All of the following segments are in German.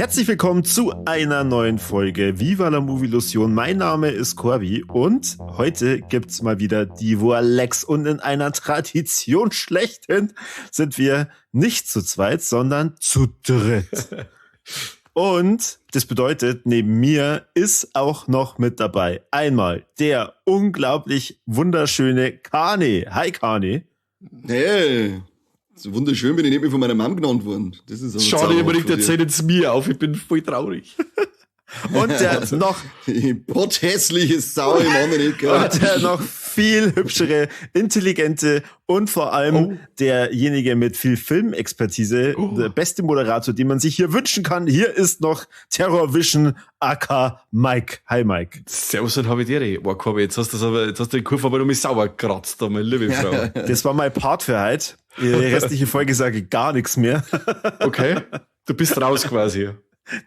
Herzlich willkommen zu einer neuen Folge Viva la Movielusion. Mein Name ist Corby und heute gibt's mal wieder die Vorlex und in einer Tradition schlechthin sind wir nicht zu zweit, sondern zu dritt. Und das bedeutet, neben mir ist auch noch mit dabei einmal der unglaublich wunderschöne Kane. Hi Kane. Hey, so wunderschön bin ich nicht mehr von meiner Mom genannt worden. Das ist also schade, ihr bringt jetzt nicht mir auf, ich bin voll traurig. Und der noch potthässliche Sau im Amerika. Und der noch viel hübschere, intelligente und vor allem derjenige mit viel Filmexpertise, der beste Moderator, den man sich hier wünschen kann. Hier ist noch Terrorvision aka Mike. Hi Mike. Servus und Habitäre. Boah, Corby, jetzt hast du den Kurve aber noch mal sauber gekratzt, meine liebe Frau. Das war mein Part für heute. Die restliche Folge sage ich gar nichts mehr. Okay, du bist raus quasi.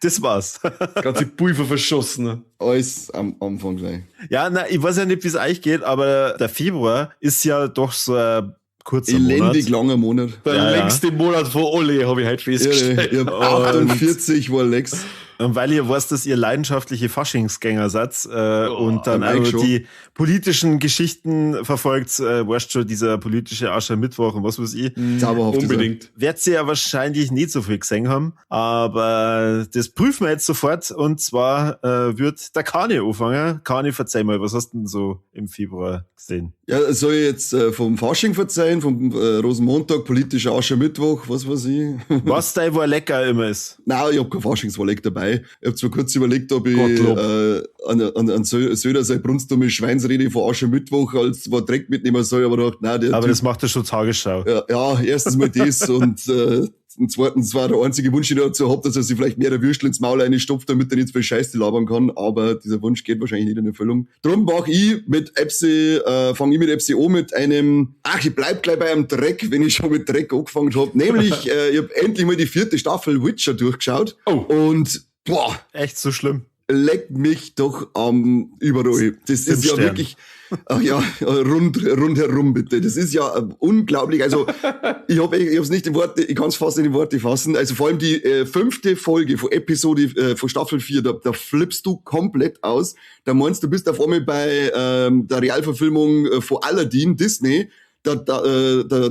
Das war's. Ganze Pulver verschossen. Alles am Anfang gleich. Ja, ich weiß ja nicht, wie es euch geht, aber der Februar ist ja doch so ein kurzer elendig langer Monat. Der längste Monat von alle, habe ich heute festgestellt. Ich hab 48 war Lex. Und weil ihr wisst, dass ihr leidenschaftliche Faschingsgänger seid und dann also die politischen Geschichten verfolgt, weißt schon, dieser politische Aschermittwoch und was weiß ich. Zauberhaft. Unbedingt. Werdet ihr ja wahrscheinlich nicht so viel gesehen haben, aber das prüfen wir jetzt sofort und zwar wird der Kane anfangen. Kane, verzeih mal, was hast du denn so im Februar gesehen? Ja, soll ich jetzt vom Fasching verzeihen, vom Rosenmontag, politischer Aschermittwoch, was weiß ich? Was dein war lecker immer ist? Nein, ich hab kein Faschingsvorleck dabei. Ich hab zwar kurz überlegt, ob ich an Söder seine brunstumme Schweinsrede von Aschermittwoch als war Dreck mitnehmen soll, aber dachte, nein, der aber Typ, das macht ja schon Tagesschau. Ja, erstens mal das und zweitens war der einzige Wunsch, den ich dazu hab, dass er sich vielleicht mehr der Würstel ins Maul reinstopft, damit er nicht so viel Scheiße labern kann, aber dieser Wunsch geht wahrscheinlich nicht in Erfüllung. Drum fange ich mit Epsi an mit einem, ich bleib gleich bei einem Dreck, wenn ich schon mit Dreck angefangen hab, nämlich, ich hab endlich mal die 4. Staffel Witcher durchgeschaut und boah. Echt so schlimm? Leck mich doch am überall. Das ist ja wirklich, rundherum bitte. Das ist ja unglaublich. Also, ich hab's nicht in Worte, ich kann's fast nicht in Worte fassen. Also, vor allem die 5. Folge von von Staffel 4, da flippst du komplett aus. Da meinst du, bist auf einmal bei, der Realverfilmung von Aladdin, Disney. Da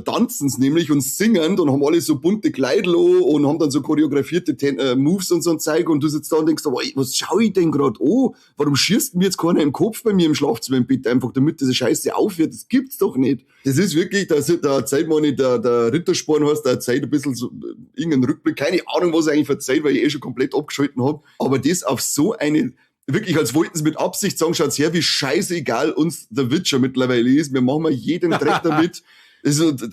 tanzen's nämlich und singen und haben alle so bunte Kleidel und haben dann so choreografierte Moves und so ein Zeug und du sitzt da und denkst, was schau ich denn grad an? Warum schießt mir jetzt keiner im Kopf bei mir im Schlafzimmer im Bett einfach, damit diese Scheiße aufhört? Das gibt's doch nicht. Das ist wirklich, da erzählt man nicht, der Rittersporn heißt, der erzählt ein bisschen so irgendeinen Rückblick, keine Ahnung, was er eigentlich erzählt, weil ich schon komplett abgeschalten hab, aber das auf so eine wirklich, als wollten sie mit Absicht sagen, schaut's her, wie scheißegal uns der Witcher mittlerweile ist. Wir machen mal jeden Dreck damit.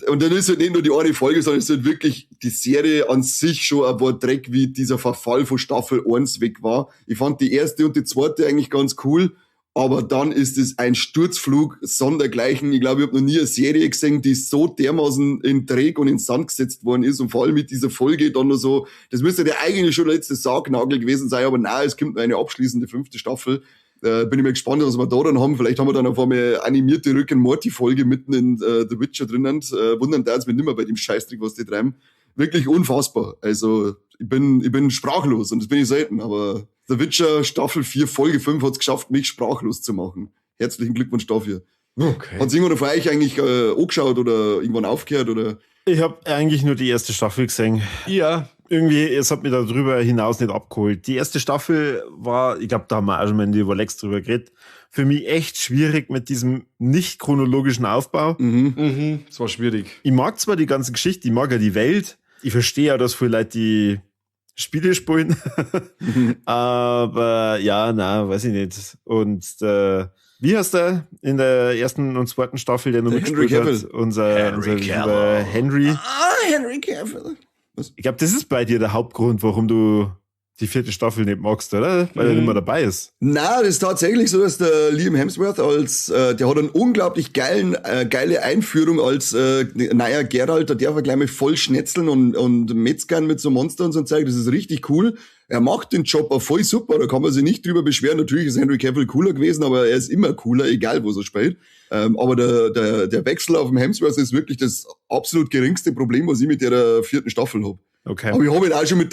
Und dann ist halt nicht nur die eine Folge, sondern es ist halt wirklich die Serie an sich schon ein paar Dreck, wie dieser Verfall von Staffel 1 weg war. Ich fand die erste und die zweite eigentlich ganz cool. Aber dann ist es ein Sturzflug sondergleichen. Ich glaube, ich habe noch nie eine Serie gesehen, die so dermaßen in Dreck und in Sand gesetzt worden ist. Und vor allem mit dieser Folge dann noch so, das müsste ja eigentlich schon der letzte Sargnagel gewesen sein, aber nein, es kommt noch eine abschließende 5. Staffel. Bin ich mal gespannt, was wir da dann haben. Vielleicht haben wir dann auf einmal animierte Rick-and-Morty-Folge mitten in The Witcher drinnen. Wundern da jetzt mir nimmer bei dem Scheißdreck, was die treiben. Wirklich unfassbar. Also, ich bin sprachlos und das bin ich selten, aber The Witcher Staffel 4 Folge 5 hat's geschafft, mich sprachlos zu machen. Herzlichen Glückwunsch dafür. Okay. Hat's irgendwann von euch eigentlich angeschaut oder irgendwann aufgehört oder? Ich habe eigentlich nur die erste Staffel gesehen. Ja. Irgendwie, es hat mich darüber hinaus nicht abgeholt. Die erste Staffel war, ich glaube, da haben wir auch schon mal in die Vorlex drüber geredet, für mich echt schwierig mit diesem nicht chronologischen Aufbau. Das war schwierig. Ich mag zwar die ganze Geschichte, ich mag ja die Welt, ich verstehe ja, dass viele Leute die Spiele spielen, aber ja, weiß ich nicht. Und wie heißt der in der 1. und 2. Staffel, der noch mitgespielt hat? Unser lieber Henry. Henry Cavill. Was? Ich glaube, das ist bei dir der Hauptgrund, warum du die 4. Staffel nicht magst, oder? Weil er nicht mehr dabei ist. Na, das ist tatsächlich so, dass der Liam Hemsworth der hat einen unglaublich geile Einführung als neuer Geralt. Da darf er gleich mal voll schnetzeln und metzgern mit so Monster und so ein Zeug. Das ist richtig cool. Er macht den Job auch voll super, da kann man sich nicht drüber beschweren. Natürlich ist Henry Cavill cooler gewesen, aber er ist immer cooler, egal wo er spielt. Aber der Wechsel auf dem Hemsworth ist wirklich das absolut geringste Problem, was ich mit der 4. Staffel hab. Okay. Aber ich habe halt auch schon wie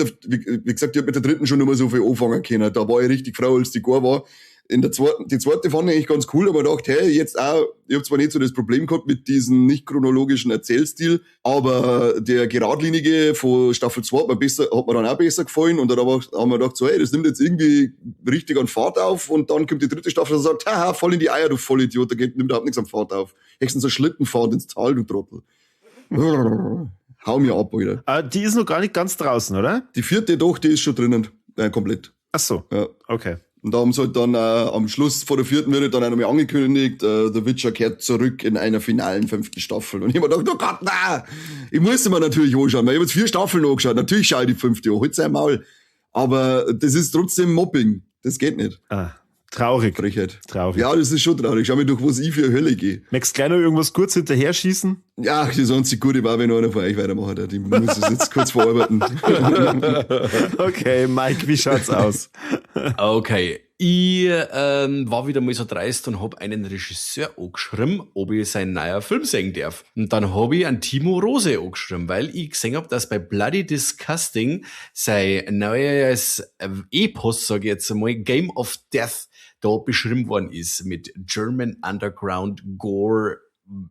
gesagt, ich hab mit der dritten schon nicht mehr so viel anfangen können. Da war ich richtig froh, als die gar war. Die zweite fand ich eigentlich ganz cool, aber dachte, hey, jetzt auch, ich habe zwar nicht so das Problem gehabt mit diesem nicht chronologischen Erzählstil, aber der geradlinige von Staffel 2 hat mir dann auch besser gefallen und dann haben wir gedacht, so, hey, das nimmt jetzt irgendwie richtig an Fahrt auf und dann kommt die dritte Staffel und sagt, haha, voll in die Eier, du Vollidiot, da nimmt überhaupt nichts an Fahrt auf. Höchstens so Schlittenfahrt ins Tal, du Trottel. Hau mir ab, Alter. Die ist noch gar nicht ganz draußen, oder? Die vierte doch, die ist schon drinnen, komplett. Ach so, Ja. okay. Und da haben sie halt dann am Schluss vor der vierten wird dann auch nochmal angekündigt, The Witcher kehrt zurück in einer finalen 5. Staffel. Und ich hab mir gedacht, oh Gott, nein! Ich musste mir natürlich anschauen, weil ich habe jetzt 4 Staffeln angeschaut. Natürlich schaue ich die 5. an, halt sein Maul. Aber das ist trotzdem Mobbing. Das geht nicht. Traurig. Frechheit. Traurig. Ja, das ist schon traurig. Schau mal, durch was ich für Hölle gehe. Möchtest du gleich noch irgendwas kurz hinterher schießen? Ja, das einzige Gute war, wenn einer von euch weitermacht. Ich muss es jetzt kurz verarbeiten. Okay, Mike, wie schaut's aus? Okay, ich war wieder mal so dreist und hab einen Regisseur angeschrieben, ob ich seinen neuen Film sehen darf. Und dann hab ich einen Timo Rose angeschrieben, weil ich gesehen hab, dass bei Bloody Disgusting sein neues Epos, sag ich jetzt einmal, Game of Death, da beschrieben worden ist mit German Underground Gore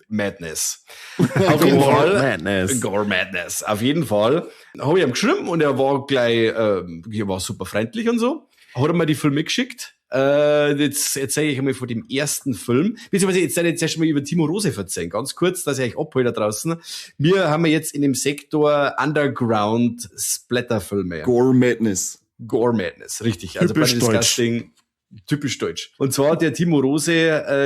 Madness. Auf jeden Fall. Madness. Gore Madness. Auf jeden Fall. Habe ich ihm geschrieben und er war gleich, war super freundlich und so. Hat er mir die Filme geschickt. Jetzt erzähle ich einmal von dem ersten Film. Beziehungsweise jetzt erst mal über Timo Rose erzählen. Ganz kurz, dass ich euch abhole da draußen. Wir haben jetzt in dem Sektor Underground Splatterfilme. Gore Madness. Gore Madness, richtig. Also Typisch bei deutsch. Disgusting. Typisch deutsch. Und zwar hat der Timo Rose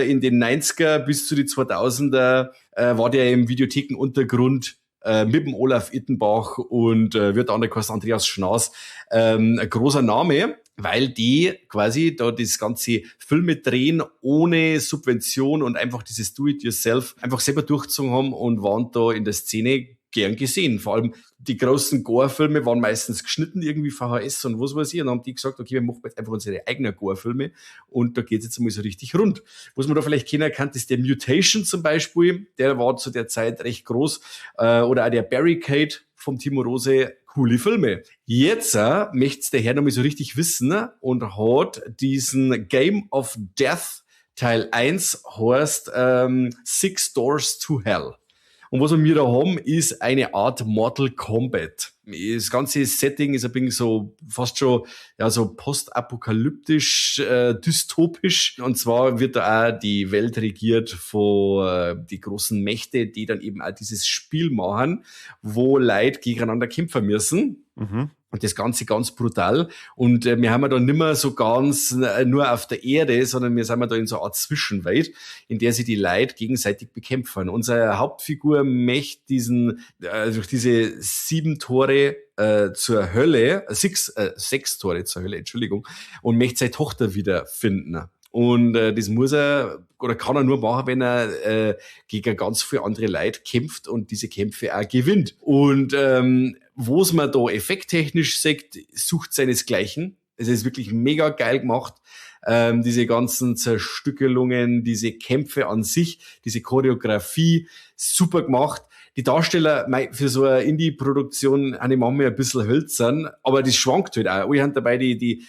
in den 90er bis zu die 2000er war der im Videothekenuntergrund mit dem Olaf Ittenbach und wird andere kosten Andreas Schnaas ein großer Name, weil die quasi da das ganze Filme drehen ohne Subvention und einfach dieses Do-it-yourself einfach selber durchgezogen haben und waren da in der Szene gern gesehen. Vor allem die großen Gore-Filme waren meistens geschnitten, irgendwie VHS und was weiß ich. Und dann haben die gesagt, okay, wir machen jetzt einfach unsere eigenen Gore-Filme und da geht's jetzt einmal so richtig rund. Was man da vielleicht kennen kann, ist der Mutation zum Beispiel. Der war zu der Zeit recht groß. Oder auch der Barricade vom Timo Rose. Coole Filme. Jetzt möcht's der Herr noch mal so richtig wissen und hat diesen Game of Death Teil 1 heißt Six Doors to Hell. Und was wir da haben, ist eine Art Mortal Kombat. Das ganze Setting ist ein bisschen so, fast schon, ja, so postapokalyptisch, dystopisch. Und zwar wird da auch die Welt regiert von die großen Mächte, die dann eben auch dieses Spiel machen, wo Leute gegeneinander kämpfen müssen. Mhm. Und das Ganze ganz brutal. Und wir haben ja da nimmer so ganz nur auf der Erde, sondern wir sind da in so einer Art Zwischenwelt, in der sich die Leute gegenseitig bekämpfen. Unsere Hauptfigur möchte durch diese 7 Tore zur Hölle, 6 Tore zur Hölle, Entschuldigung, und möchte seine Tochter wiederfinden. Und das muss er oder kann er nur machen, wenn er gegen ganz viele andere Leute kämpft und diese Kämpfe auch gewinnt. Und wo es man da effekttechnisch sagt, sucht seinesgleichen. Es ist wirklich mega geil gemacht. Diese ganzen Zerstückelungen, diese Kämpfe an sich, diese Choreografie, super gemacht. Die Darsteller für so eine Indie-Produktion habe ich manchmal ein bisschen hölzern, aber das schwankt halt auch. Alle haben dabei, die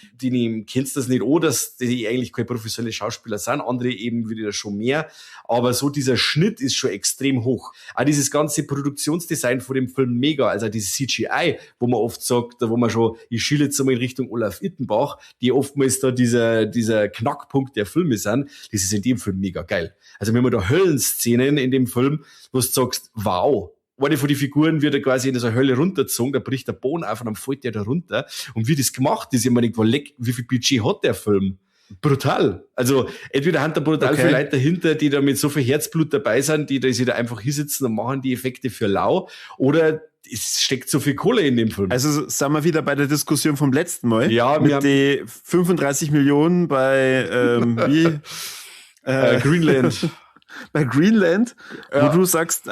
kennst das nicht an, dass die eigentlich keine professionelle Schauspieler sind, andere eben wieder schon mehr. Aber so dieser Schnitt ist schon extrem hoch. Auch dieses ganze Produktionsdesign von dem Film mega, also dieses CGI, wo man oft sagt, wo man schon, ich schiele jetzt einmal in Richtung Olaf Ittenbach, die oftmals da dieser Knackpunkt der Filme sind, das ist in dem Film mega geil. Also wenn man da Höllenszenen in dem Film, wo du sagst, wow, eine von den Figuren wird quasi in dieser Hölle runtergezogen, da bricht der Boden auf und dann fällt der da runter. Und wie das gemacht ist, ich mir denke, wie viel Budget hat der Film? Brutal. Also entweder haben da brutal viele Leute dahinter, die da mit so viel Herzblut dabei sind, die da sich da einfach hinsitzen und machen die Effekte für lau, oder es steckt so viel Kohle in dem Film. Also sind wir wieder bei der Diskussion vom letzten Mal. Ja, mit den 35 Millionen bei Greenland. Bei Greenland, Ja. wo du sagst,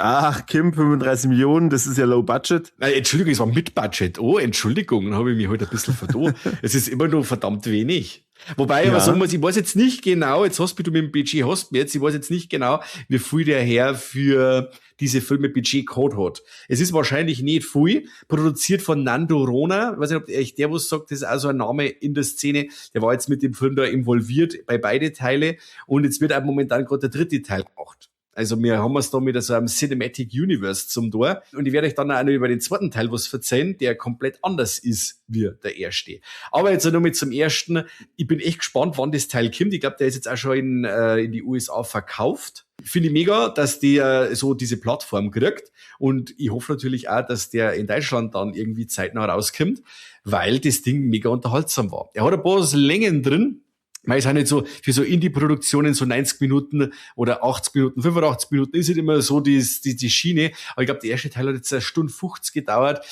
Kim, 35 Millionen, das ist ja low budget. Nein, Entschuldigung, es war mit Budget. Oh, Entschuldigung, dann habe ich mich heute ein bisschen vertan. Es ist immer noch verdammt wenig. Wobei ich aber sagen muss, ich weiß jetzt nicht genau, jetzt hast du mit dem Budget, ich weiß jetzt nicht genau, wie viel der Herr für diese Filme Budgetcode hat. Es ist wahrscheinlich nicht viel, produziert von Nando Rona, ich weiß nicht, ob euch der was sagt, das ist auch so ein Name in der Szene, der war jetzt mit dem Film da involviert bei beide Teile und jetzt wird auch momentan gerade der 3. Teil gemacht. Also wir haben es da mit so einem Cinematic Universe zum Tor. Und ich werde euch dann auch noch über den 2. Teil was erzählen, der komplett anders ist wie der erste. Aber jetzt noch mit zum ersten. Ich bin echt gespannt, wann das Teil kommt. Ich glaube, der ist jetzt auch schon in die USA verkauft. Finde ich mega, dass der so diese Plattform kriegt. Und ich hoffe natürlich auch, dass der in Deutschland dann irgendwie zeitnah rauskommt, weil das Ding mega unterhaltsam war. Er hat ein paar Längen drin. Man ist auch nicht so, für so Indie-Produktionen so 90 Minuten oder 80 Minuten, 85 Minuten ist halt immer so die Schiene. Aber ich glaube, der erste Teil hat jetzt 1:50 gedauert.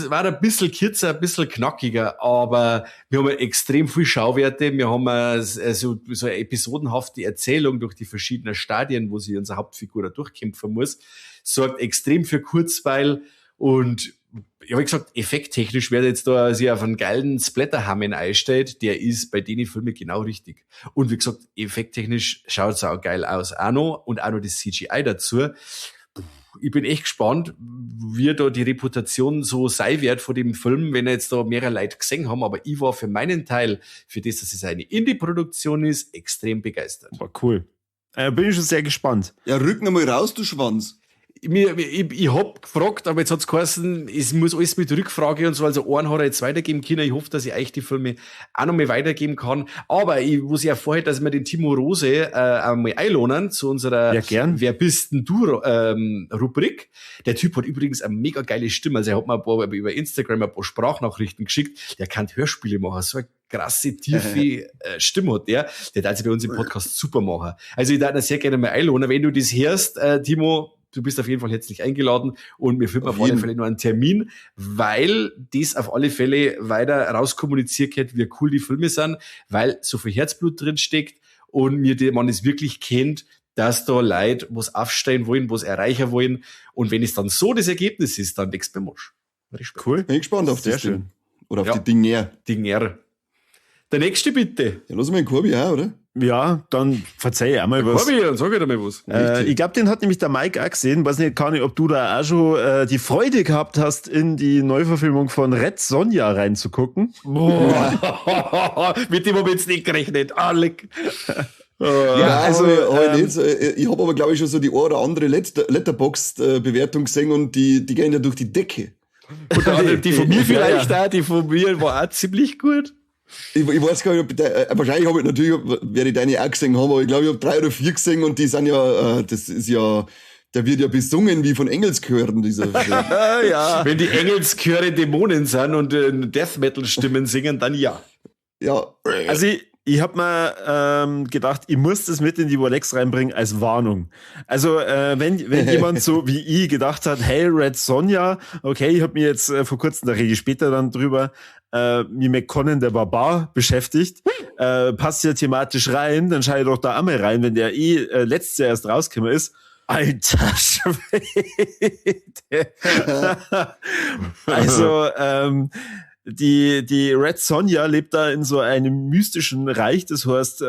War ein bisschen kürzer, ein bisschen knackiger, aber wir haben extrem viel Schauwerte. Wir haben so eine episodenhafte Erzählung durch die verschiedenen Stadien, wo sich unsere Hauptfigur da durchkämpfen muss. Sorgt extrem für Kurzweil und ich habe gesagt, effekttechnisch, wer jetzt da sich auf einen geilen Splatterhammer einstellt, der ist bei denen Filmen genau richtig. Und wie gesagt, effekttechnisch schaut es auch geil aus. Auch noch das CGI dazu. Ich bin echt gespannt, wie da die Reputation so sein wird von dem Film, wenn jetzt da mehrere Leute gesehen haben. Aber ich war für meinen Teil, für das, dass es eine Indie-Produktion ist, extrem begeistert. War cool. Bin ich schon sehr gespannt. Ja, rück noch mal raus, du Schwanz. Ich hab gefragt, aber jetzt hat's geheißen, es muss alles mit Rückfrage und so, also einen hat er jetzt weitergeben können. Ich hoffe, dass ich euch die Filme auch noch mal weitergeben kann. Aber ich muss ja vorher, dass wir den Timo Rose einmal einladen zu unserer Wer bist denn du Rubrik. Der Typ hat übrigens eine mega geile Stimme. Also er hat mir über Instagram ein paar Sprachnachrichten geschickt. Der kann Hörspiele machen. So eine krasse, tiefe Stimme hat der. Der darf sich bei uns im Podcast super machen. Also ich darf ihn sehr gerne mal einladen. Wenn du das hörst, Timo, du bist auf jeden Fall herzlich eingeladen und wir finden auf alle Fälle noch einen Termin, weil das auf alle Fälle weiter rauskommuniziert wird, wie cool die Filme sind, weil so viel Herzblut drin steckt und man es wirklich kennt, dass da Leute was aufstehen wollen, was erreichen wollen und wenn es dann so das Ergebnis ist, dann wächst beim Mosch. Cool. Bin gespannt auf das Ding. Oder auf die Dinger. Dinger. Der nächste bitte. Ja, lass mal den Korbi auch, oder? Ja, dann verzeih ich auch mal was. Korbi, dann sag ich dir mal was. Ich glaube, den hat nämlich der Mike auch gesehen. Weiß nicht, Kani, ob du da auch schon die Freude gehabt hast, in die Neuverfilmung von Red Sonja reinzugucken. Boah. Mit dem habe ich jetzt nicht gerechnet. Ja, also ich habe aber, glaube ich, schon so die eine oder andere Letterboxd-Bewertung gesehen und die gehen ja durch die Decke. Und die von mir vielleicht auch, die von mir war auch ziemlich gut. Ich weiß gar nicht, wahrscheinlich werde ich deine auch gesehen haben, aber ich glaube, ich habe 3 oder 4 gesehen und die sind ja, das ist ja, der wird ja besungen wie von Engelschören, dieser Film. Ja. Wenn die Engelschöre Dämonen sind und Death Metal Stimmen singen, dann ja. Ja. Also ich habe mir gedacht, ich muss das mit in die Rolex reinbringen als Warnung. Also wenn jemand so wie ich gedacht hat, hey, Red Sonja, okay, ich habe mir jetzt vor kurzem, da rede ich später dann drüber, wie McConnon der Barbar beschäftigt, passt ja thematisch rein, dann schaue ich doch da einmal rein, wenn der letztes Jahr erst rausgekommen ist. Alter Schwede. Also die Red Sonja lebt da in so einem mystischen Reich, das heißt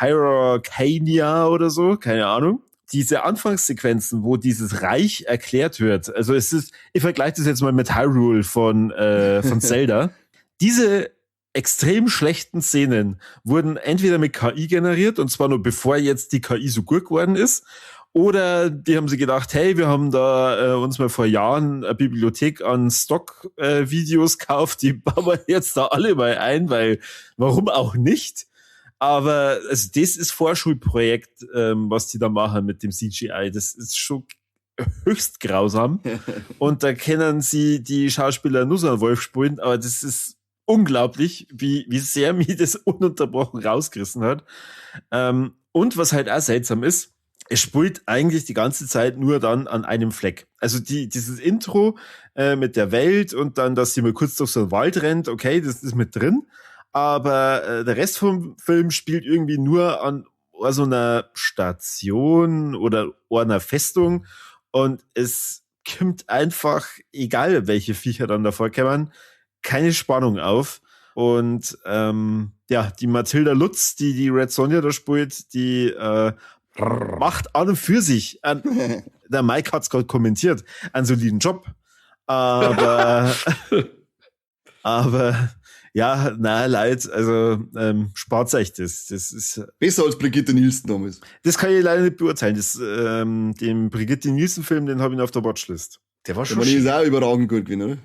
Hyrcania oder so, keine Ahnung. Diese Anfangssequenzen, wo dieses Reich erklärt wird, also es ist, ich vergleiche das jetzt mal mit Hyrule von Zelda. Diese extrem schlechten Szenen wurden entweder mit KI generiert, und zwar nur bevor jetzt die KI so gut geworden ist, oder die haben sich gedacht, hey, wir haben da uns mal vor Jahren eine Bibliothek an Stock-Videos gekauft, die bauen wir jetzt da alle mal ein, weil warum auch nicht? Aber also das ist Vorschulprojekt, was die da machen mit dem CGI. Das ist schon höchst grausam. Und da können sie die Schauspieler nur so einen Wolf spielen, aber das ist unglaublich, wie sehr mich das ununterbrochen rausgerissen hat. Und was halt auch seltsam ist, es spielt eigentlich die ganze Zeit nur dann an einem Fleck. Also dieses Intro mit der Welt und dann, dass sie mal kurz durch so einen Wald rennt, okay, das ist mit drin. Aber der Rest vom Film spielt irgendwie nur an so einer Station oder einer Festung und es kommt einfach, egal welche Viecher dann davor kommen, keine Spannung auf. Und die Mathilda Lutz, die Red Sonja da spielt, die macht an und für sich, der Mike hat's gerade kommentiert, einen soliden Job. Aber ja, leid, also spart euch das. Das ist besser als Brigitte Nielsen damals. Das kann ich leider nicht beurteilen. Den Brigitte Nielsen-Film, den habe ich noch auf der Watchlist. Der war schon Der ist auch überragend gut gewesen, oder?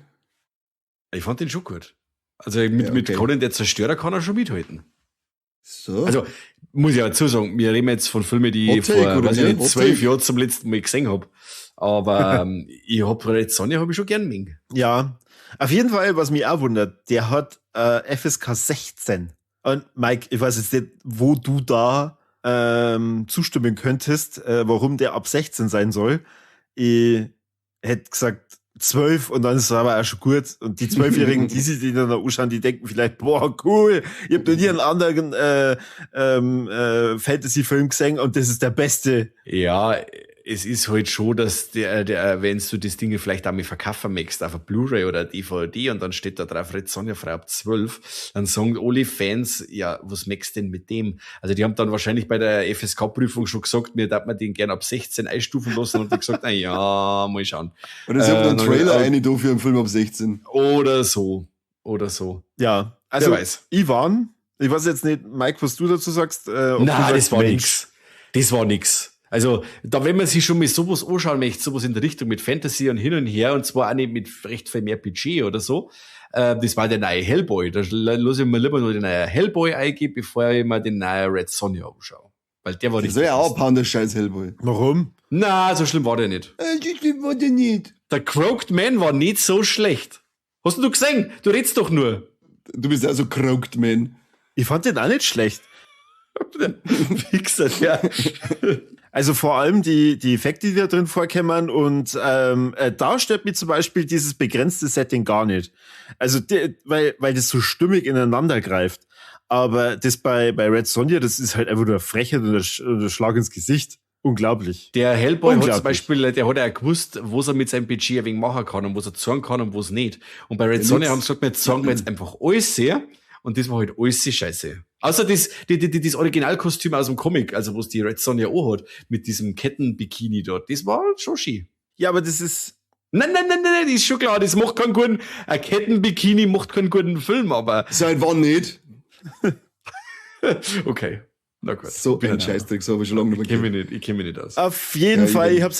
Ich fand den schon gut. Also mit Conan der Zerstörer kann er schon mithalten. So. Also muss ich auch dazu sagen, wir reden jetzt von Filmen, die ich Take, vor oder weiß ich ja? nicht, Hot 12 Take. Jahren zum letzten Mal gesehen habe. Aber ich habe Red Sonja hab ich schon gern mögen. Ja, auf jeden Fall, was mich auch wundert, der hat FSK 16. Und Mike, ich weiß jetzt nicht, wo du da zustimmen könntest, warum der ab 16 sein soll. Ich hätte gesagt 12 und dann ist es aber auch schon gut. Und die 12-Jährigen, die sich den dann anschauen, die denken vielleicht, boah, cool, ich habe noch nie einen anderen Fantasy-Film gesehen und das ist der beste. Ja, es ist halt schon, dass der wenn du das Ding vielleicht auch mal verkaufen möchtest, auf eine Blu-ray oder eine DVD und dann steht da drauf Red Sonja frei ab 12, dann sagen alle Fans, ja, was möchtest du denn mit dem? Also die haben dann wahrscheinlich bei der FSK-Prüfung schon gesagt, mir darf man den gerne ab 16 einstufen lassen und die gesagt, na ja, mal schauen. Oder sie haben einen Trailer rein da für einen Film ab 16. Oder so. Ja, also Wer weiß. Ivan, ich weiß jetzt nicht, Mike, was du dazu sagst. Nein, das war nix. Das war nix. Also, da, wenn man sich schon mal sowas anschauen möchte, sowas in der Richtung mit Fantasy und hin und her, und zwar auch nicht mit recht viel mehr Budget oder so, das war der neue Hellboy. Da lasse ich mir lieber nur den neuen Hellboy eingeben, bevor ich mir den neuen Red Sonja anschaue. Weil der war Das richtig. soll ja auch abhauen, der scheiß Hellboy. Warum? Na, so schlimm war der nicht. Das war der nicht. Der Croaked Man war nicht so schlecht. Hast du gesehen? Du redst doch nur. Du bist ja so croaked, man. Ich fand den auch nicht schlecht. Wichser, ja. Also vor allem die Effekte, die da drin vorkommen und da stört mich zum Beispiel dieses begrenzte Setting gar nicht. Also weil das so stimmig ineinander greift. Aber das bei Red Sonja, das ist halt einfach nur eine Frechheit und ein Schlag ins Gesicht. Unglaublich. Der Hellboy hat Unglaublich. zum Beispiel, der hat ja gewusst, was er mit seinem Budget ein wenig machen kann und was er zeigen kann und was nicht. Und bei Red Ja, Sonja nix. haben sie gesagt, jetzt sagen wir jetzt einfach alles sehr. Und das war halt alles scheiße. Außer das Originalkostüm aus dem Comic, also was die Red Sonja auch hat, mit diesem Kettenbikini dort, das war schon schön. Ja, aber das ist... Nein, das ist schon klar, das macht keinen guten, ein Kettenbikini macht keinen guten Film, aber Seit wann nicht? okay. Na gut. So ein Scheißdreck, so habe ich schon lange nicht mehr gehört. Ich kenn mich nicht aus. Auf jeden Ja, Fall, ich- ich hab's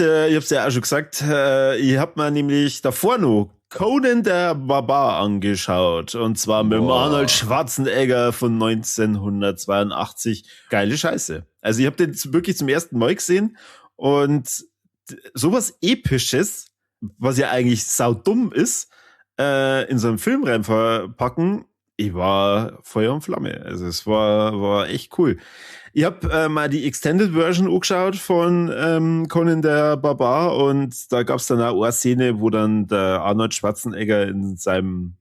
ja auch schon gesagt, ich hab mir nämlich davor noch Conan der Barbar angeschaut. Und zwar mit dem Boah. Arnold Schwarzenegger von 1982. Geile Scheiße. Also ich hab den wirklich zum ersten Mal gesehen und sowas Episches, was ja eigentlich saudumm ist, in so einen Film rein verpacken, ich war Feuer und Flamme. Also es war echt cool. Ich habe mal die Extended Version angeschaut von Conan der Barbar und da gab's dann auch eine Szene, wo dann der Arnold Schwarzenegger in seinem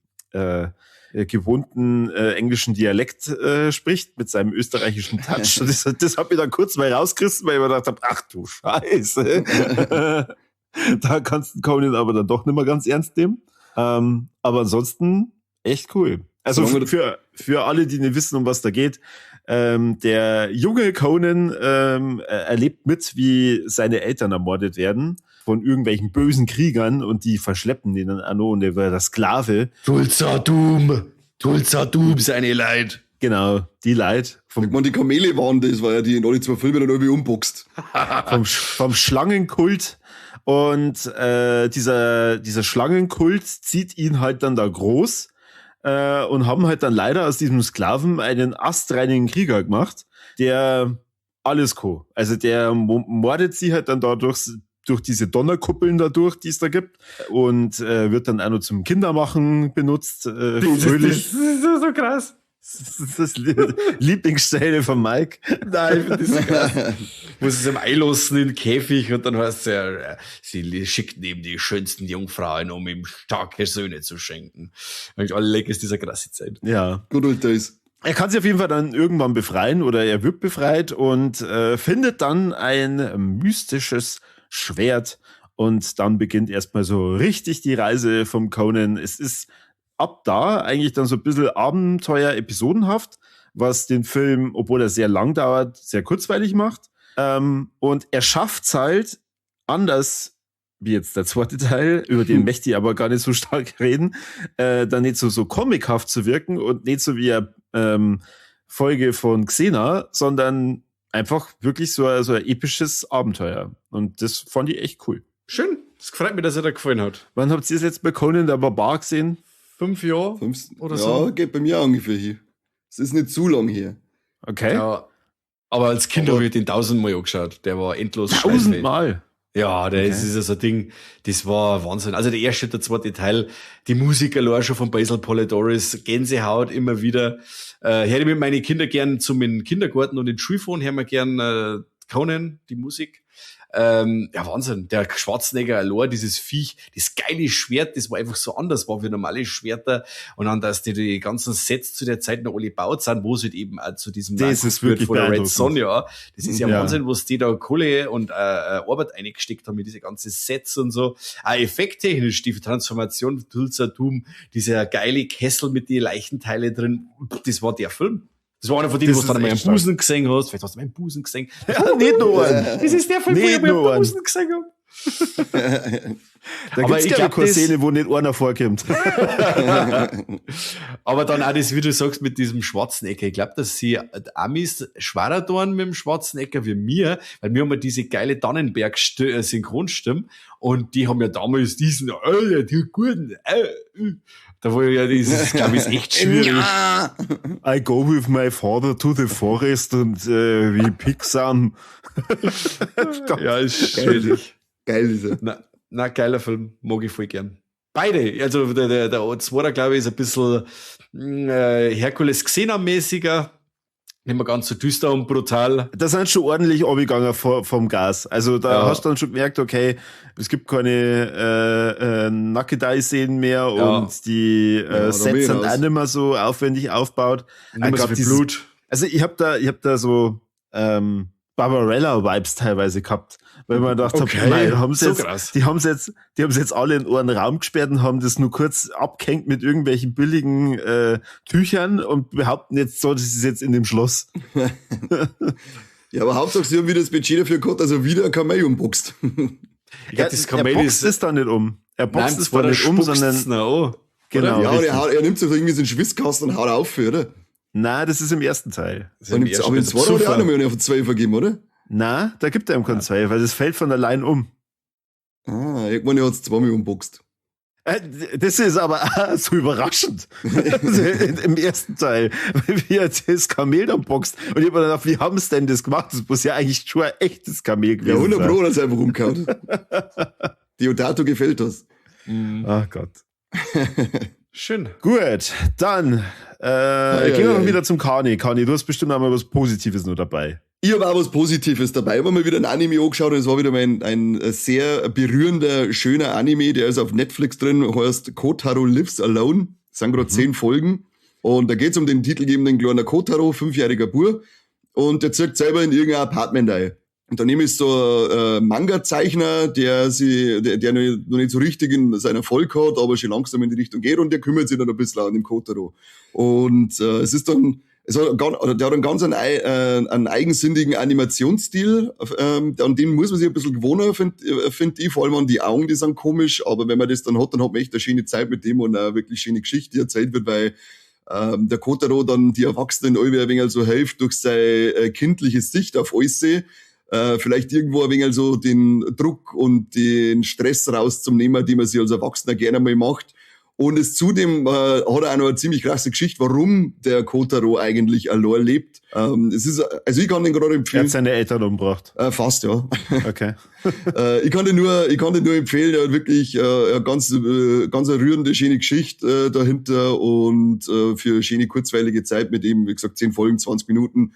gewohnten englischen Dialekt spricht, mit seinem österreichischen Touch. Das hat mich dann kurz mal rausgerissen, weil ich mir gedacht habe, ach du Scheiße. Da kannst du Conan aber dann doch nicht mehr ganz ernst nehmen. Aber ansonsten echt cool. Also Solange für alle, die nicht wissen, um was da geht, der junge Conan erlebt mit, wie seine Eltern ermordet werden von irgendwelchen bösen Kriegern und die verschleppen den dann auch noch und der war der Sklave. Tulsa Doom, seine Leid. Genau, die Leid Ich meine, die Kamele waren das, war ja die in alle zwei Filme dann irgendwie umboxt. vom Schlangenkult. Und dieser Schlangenkult zieht ihn halt dann da groß und haben halt dann leider aus diesem Sklaven einen astreinigen Krieger gemacht, der alles kann. Also der mordet sie halt dann da durch diese Donnerkuppeln dadurch, die es da gibt und wird dann auch noch zum Kindermachen benutzt. Fröhlich. Das ist so krass. Das ist das Lieblingsstelle von Mike. Nein, ich finde das so krass. Muss es ihm einlassen in den Käfig und dann heißt es ja, sie schickten ihm die schönsten Jungfrauen, um ihm starke Söhne zu schenken. Und alle leck ist dieser krasse Zeit. Ja. Good old days. Er kann sich auf jeden Fall dann irgendwann befreien oder er wird befreit und findet dann ein mystisches Schwert und dann beginnt erstmal so richtig die Reise vom Conan. Es ist ab da eigentlich dann so ein bisschen Abenteuer-episodenhaft, was den Film, obwohl er sehr lang dauert, sehr kurzweilig macht. Und er schafft es halt anders wie jetzt der zweite Teil, über den möchte ich aber gar nicht so stark reden, dann nicht so comichaft zu wirken und nicht so wie eine Folge von Xena, sondern einfach wirklich so ein episches Abenteuer. Und das fand ich echt cool. Schön. Es freut mich, dass er da gefallen hat. Wann habt ihr das jetzt bei Conan der Barbar gesehen? 5 Jahre oder so? Ja, geht bei mir auch ungefähr hier. Es ist nicht zu lang hier. Okay. Ja. Aber als Kind habe ich den 1000-mal angeschaut. Der war endlos 1000-mal? Ja, das ist ja so ein Ding, das war Wahnsinn. Also der erste und der zweite Teil, die Musik allein schon von Basil Polidoris, Gänsehaut immer wieder. Hätte ich mit meinen Kindern gern zum Kindergarten und in die Schule fahren, hören wir gern Conan, die Musik. Ja, Wahnsinn. Der Schwarzenegger allein, dieses Viech, das geile Schwert, das war einfach so anders war wie normale Schwerter. Und dann, dass die ganzen Sets zu der Zeit noch alle gebaut sind, wo es halt eben auch zu diesem das ist wirklich von der Red Sonja. Das ist ja Wahnsinn, was die da Kohle und Arbeit eingesteckt haben mit diese ganzen Sets und so. Auch effekttechnisch, die Transformation, Tulsa Doom, dieser geile Kessel mit den Leichenteile drin, das war der Film. Das war einer von denen, wo du dann meinen Busen gesehen hast. Vielleicht hast du meinen Busen gesehen. Ja, nicht nur einen. Das ist der Film, wo ich meinen Busen gesehen habe. Da gibt's ja keine Szene, wo nicht einer vorkommt. Aber dann auch das, wie du sagst, mit diesem Schwarzenegger. Ich glaube, dass sie Amis schwerer tun mit dem Schwarzenegger wie mir, weil wir haben ja diese geile Dannenberg-Synchronstimme und die haben ja damals diesen, die guten, da war ja dieses, glaube ich, ist echt schwierig. I go with my father to the forest und wie Pixar. Ja, ist schwierig. Geil ist er. Na, geiler Film, mag ich voll gern. Beide, also der zweite, glaube ich, ist ein bisschen Herkules Xena-mäßiger, nicht mehr ganz so düster und brutal. Da sind schon ordentlich abgegangen vom Gas. Also da hast du dann schon gemerkt, okay, es gibt keine Nackedei-Szenen mehr und die Sets sind auch nicht mehr so aufwendig aufgebaut. Nicht mehr so viel Blut. Also ich hab da so Barbarella-Vibes teilweise gehabt, weil man gedacht hat, die haben jetzt alle in einen Raum gesperrt und haben das nur kurz abgehängt mit irgendwelchen billigen Tüchern und behaupten jetzt so, das ist jetzt in dem Schloss. Ja, aber Hauptsache, sie haben wieder das Budget dafür gehabt, also wieder ein Kamel umboxt. Ja, das Kamel ist da nicht um. Er boxt es da nicht um, sondern genau. Ja, er nimmt sich irgendwie so einen Schwisskasten und haut auf, oder? Nein, das ist im ersten Teil. Aber im zweiten hat er auch noch mal auf 2 vergeben, oder? Nein, da gibt er ihm keinen 2, weil das fällt von allein um. Irgendwann hat es 2 Mal umboxt. Das ist aber so überraschend. Im ersten Teil, wie er das Kamel dann boxt. Und ich hab mir gedacht, wie haben sie denn das gemacht? Das muss ja eigentlich schon ein echtes Kamel gewesen sein. Ja, 100 Pro, dass er einfach umgehauen. Diodato gefällt das. Ach Gott. Schön. Gut, dann gehen wir mal wieder zum Kani. Kani, du hast bestimmt auch mal was Positives nur dabei. Ich habe auch was Positives dabei. Ich habe mal wieder ein Anime angeschaut und es war wieder ein sehr berührender, schöner Anime, der ist auf Netflix drin, heißt Kotaro Lives Alone. Das sind gerade 10 Folgen. Und da geht es um den titelgebenden kleinen Kotaro, 5-jähriger Bub. Und der zirkt selber in irgendein Apartment ein. Und daneben ist so ein Manga-Zeichner, der noch nicht so richtig in seinen Erfolg hat, aber schon langsam in die Richtung geht und der kümmert sich dann ein bisschen an den Kotaro. Und der hat einen ganz einen eigensinnigen Animationsstil, an den muss man sich ein bisschen gewohnen, find ich, vor allem an die Augen, die sind komisch, aber wenn man das dann hat man echt eine schöne Zeit mit dem und eine wirklich schöne Geschichte, die erzählt wird, weil der Kotaro dann die Erwachsenen irgendwie ein wenig so hilft durch seine kindliche Sicht auf alles sehen. Vielleicht irgendwo ein wenig so den Druck und den Stress rauszunehmen, den man sich als Erwachsener gerne mal macht. Und es zudem hat er auch noch eine ziemlich krasse Geschichte, warum der Kotaro eigentlich allein lebt. Also ich kann den gerade empfehlen. Er hat seine Eltern umgebracht. Fast, ja. Okay. Ich kann den nur empfehlen, er hat wirklich eine ganz eine rührende, schöne Geschichte dahinter und für schöne, kurzweilige Zeit mit ihm, wie gesagt, 10 Folgen, 20 Minuten.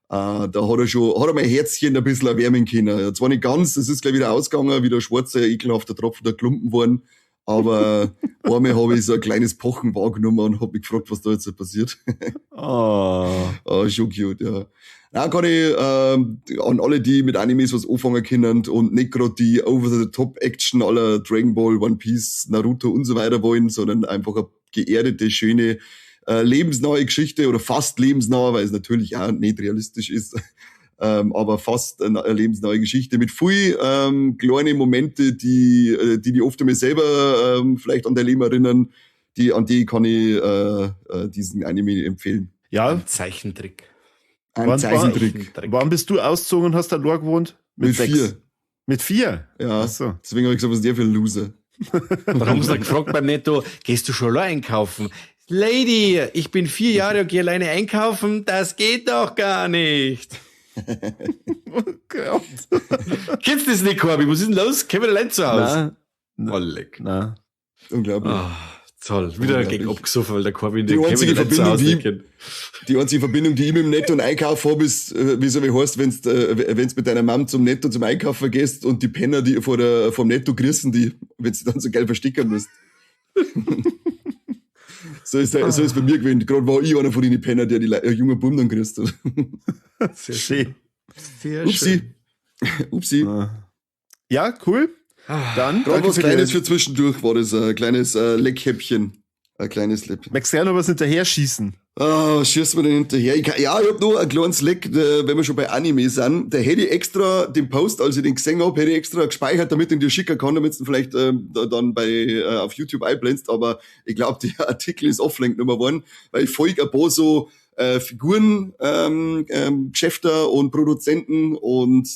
Da hat er mein Herzchen ein bisschen erwärmen können. Zwar nicht ganz, das ist gleich wieder ausgegangen, wieder schwarzer, ekelhafter Tropfen der Klumpen worden. Aber einmal habe ich so ein kleines Pochen wahrgenommen und habe mich gefragt, was da jetzt passiert. Schon cute, ja. Na, kann ich an alle, die mit Animes was anfangen können und nicht gerade die Over-the-Top-Action aller Dragon Ball, One Piece, Naruto und so weiter wollen, sondern einfach eine geerdete, schöne lebensnahe Geschichte oder fast lebensnah, weil es natürlich auch nicht realistisch ist. Aber fast eine lebensnahe Geschichte mit viel kleine Momente, die oft einmal selber vielleicht an dein Leben erinnern, an die kann ich diesen Anime empfehlen. Ja. Ein Zeichentrick. Ein Zeichentrick. Wann bist du ausgezogen und hast da nur gewohnt? Mit 4. Mit 4? Ja, Ach so. Deswegen habe ich gesagt, was ist der für ein Loser? Dann haben sie dann gefragt beim Netto, gehst du schon allein einkaufen? Lady, ich bin 4 Jahre und gehe alleine einkaufen, das geht doch gar nicht. Oh Gott. Kennst du das nicht, Corby? Was ist denn los? Können wir allein zu Hause? Na, Oh, leck. na. Unglaublich. Ah, toll. Wieder Unglaublich. gegen abgesoffen, weil der Corby Die den einzige Kevin allein zu Verbindung, Hause die- nicht kennt. Die einzige Verbindung, die ich mit dem Netto und Einkauf habe, ist, wie so wie heißt, wenn's mit deiner Mom zum Netto zum Einkaufen gehst und die Penner, die vom Netto grüßen, wenn sie dann so geil verstickern musst. So ist bei mir gewesen. Gerade war ich einer von den Penner, der die junge Buben dann grüßt hat. Sehr Schön. Sehr Upsi. Upsi. Ja, cool. Dann Gerade danke was für Kleines die- für zwischendurch war das, ein kleines Leckhäppchen. Ein kleines Lepp. Magst du gerne noch was hinterher schießen? Ah, schießt mir den hinterher. Ich hab noch ein kleines Leck, wenn wir schon bei Anime sind. Da hätte ich extra den Post, als ich den gesehen hab, hätte ich extra gespeichert, damit ich ihn dir schicken kann, damit du ihn vielleicht dann auf YouTube einblendest. Aber ich glaube, der Artikel ist offline genommen worden, weil ich folge ein paar so Figuren, Geschäfter und Produzenten und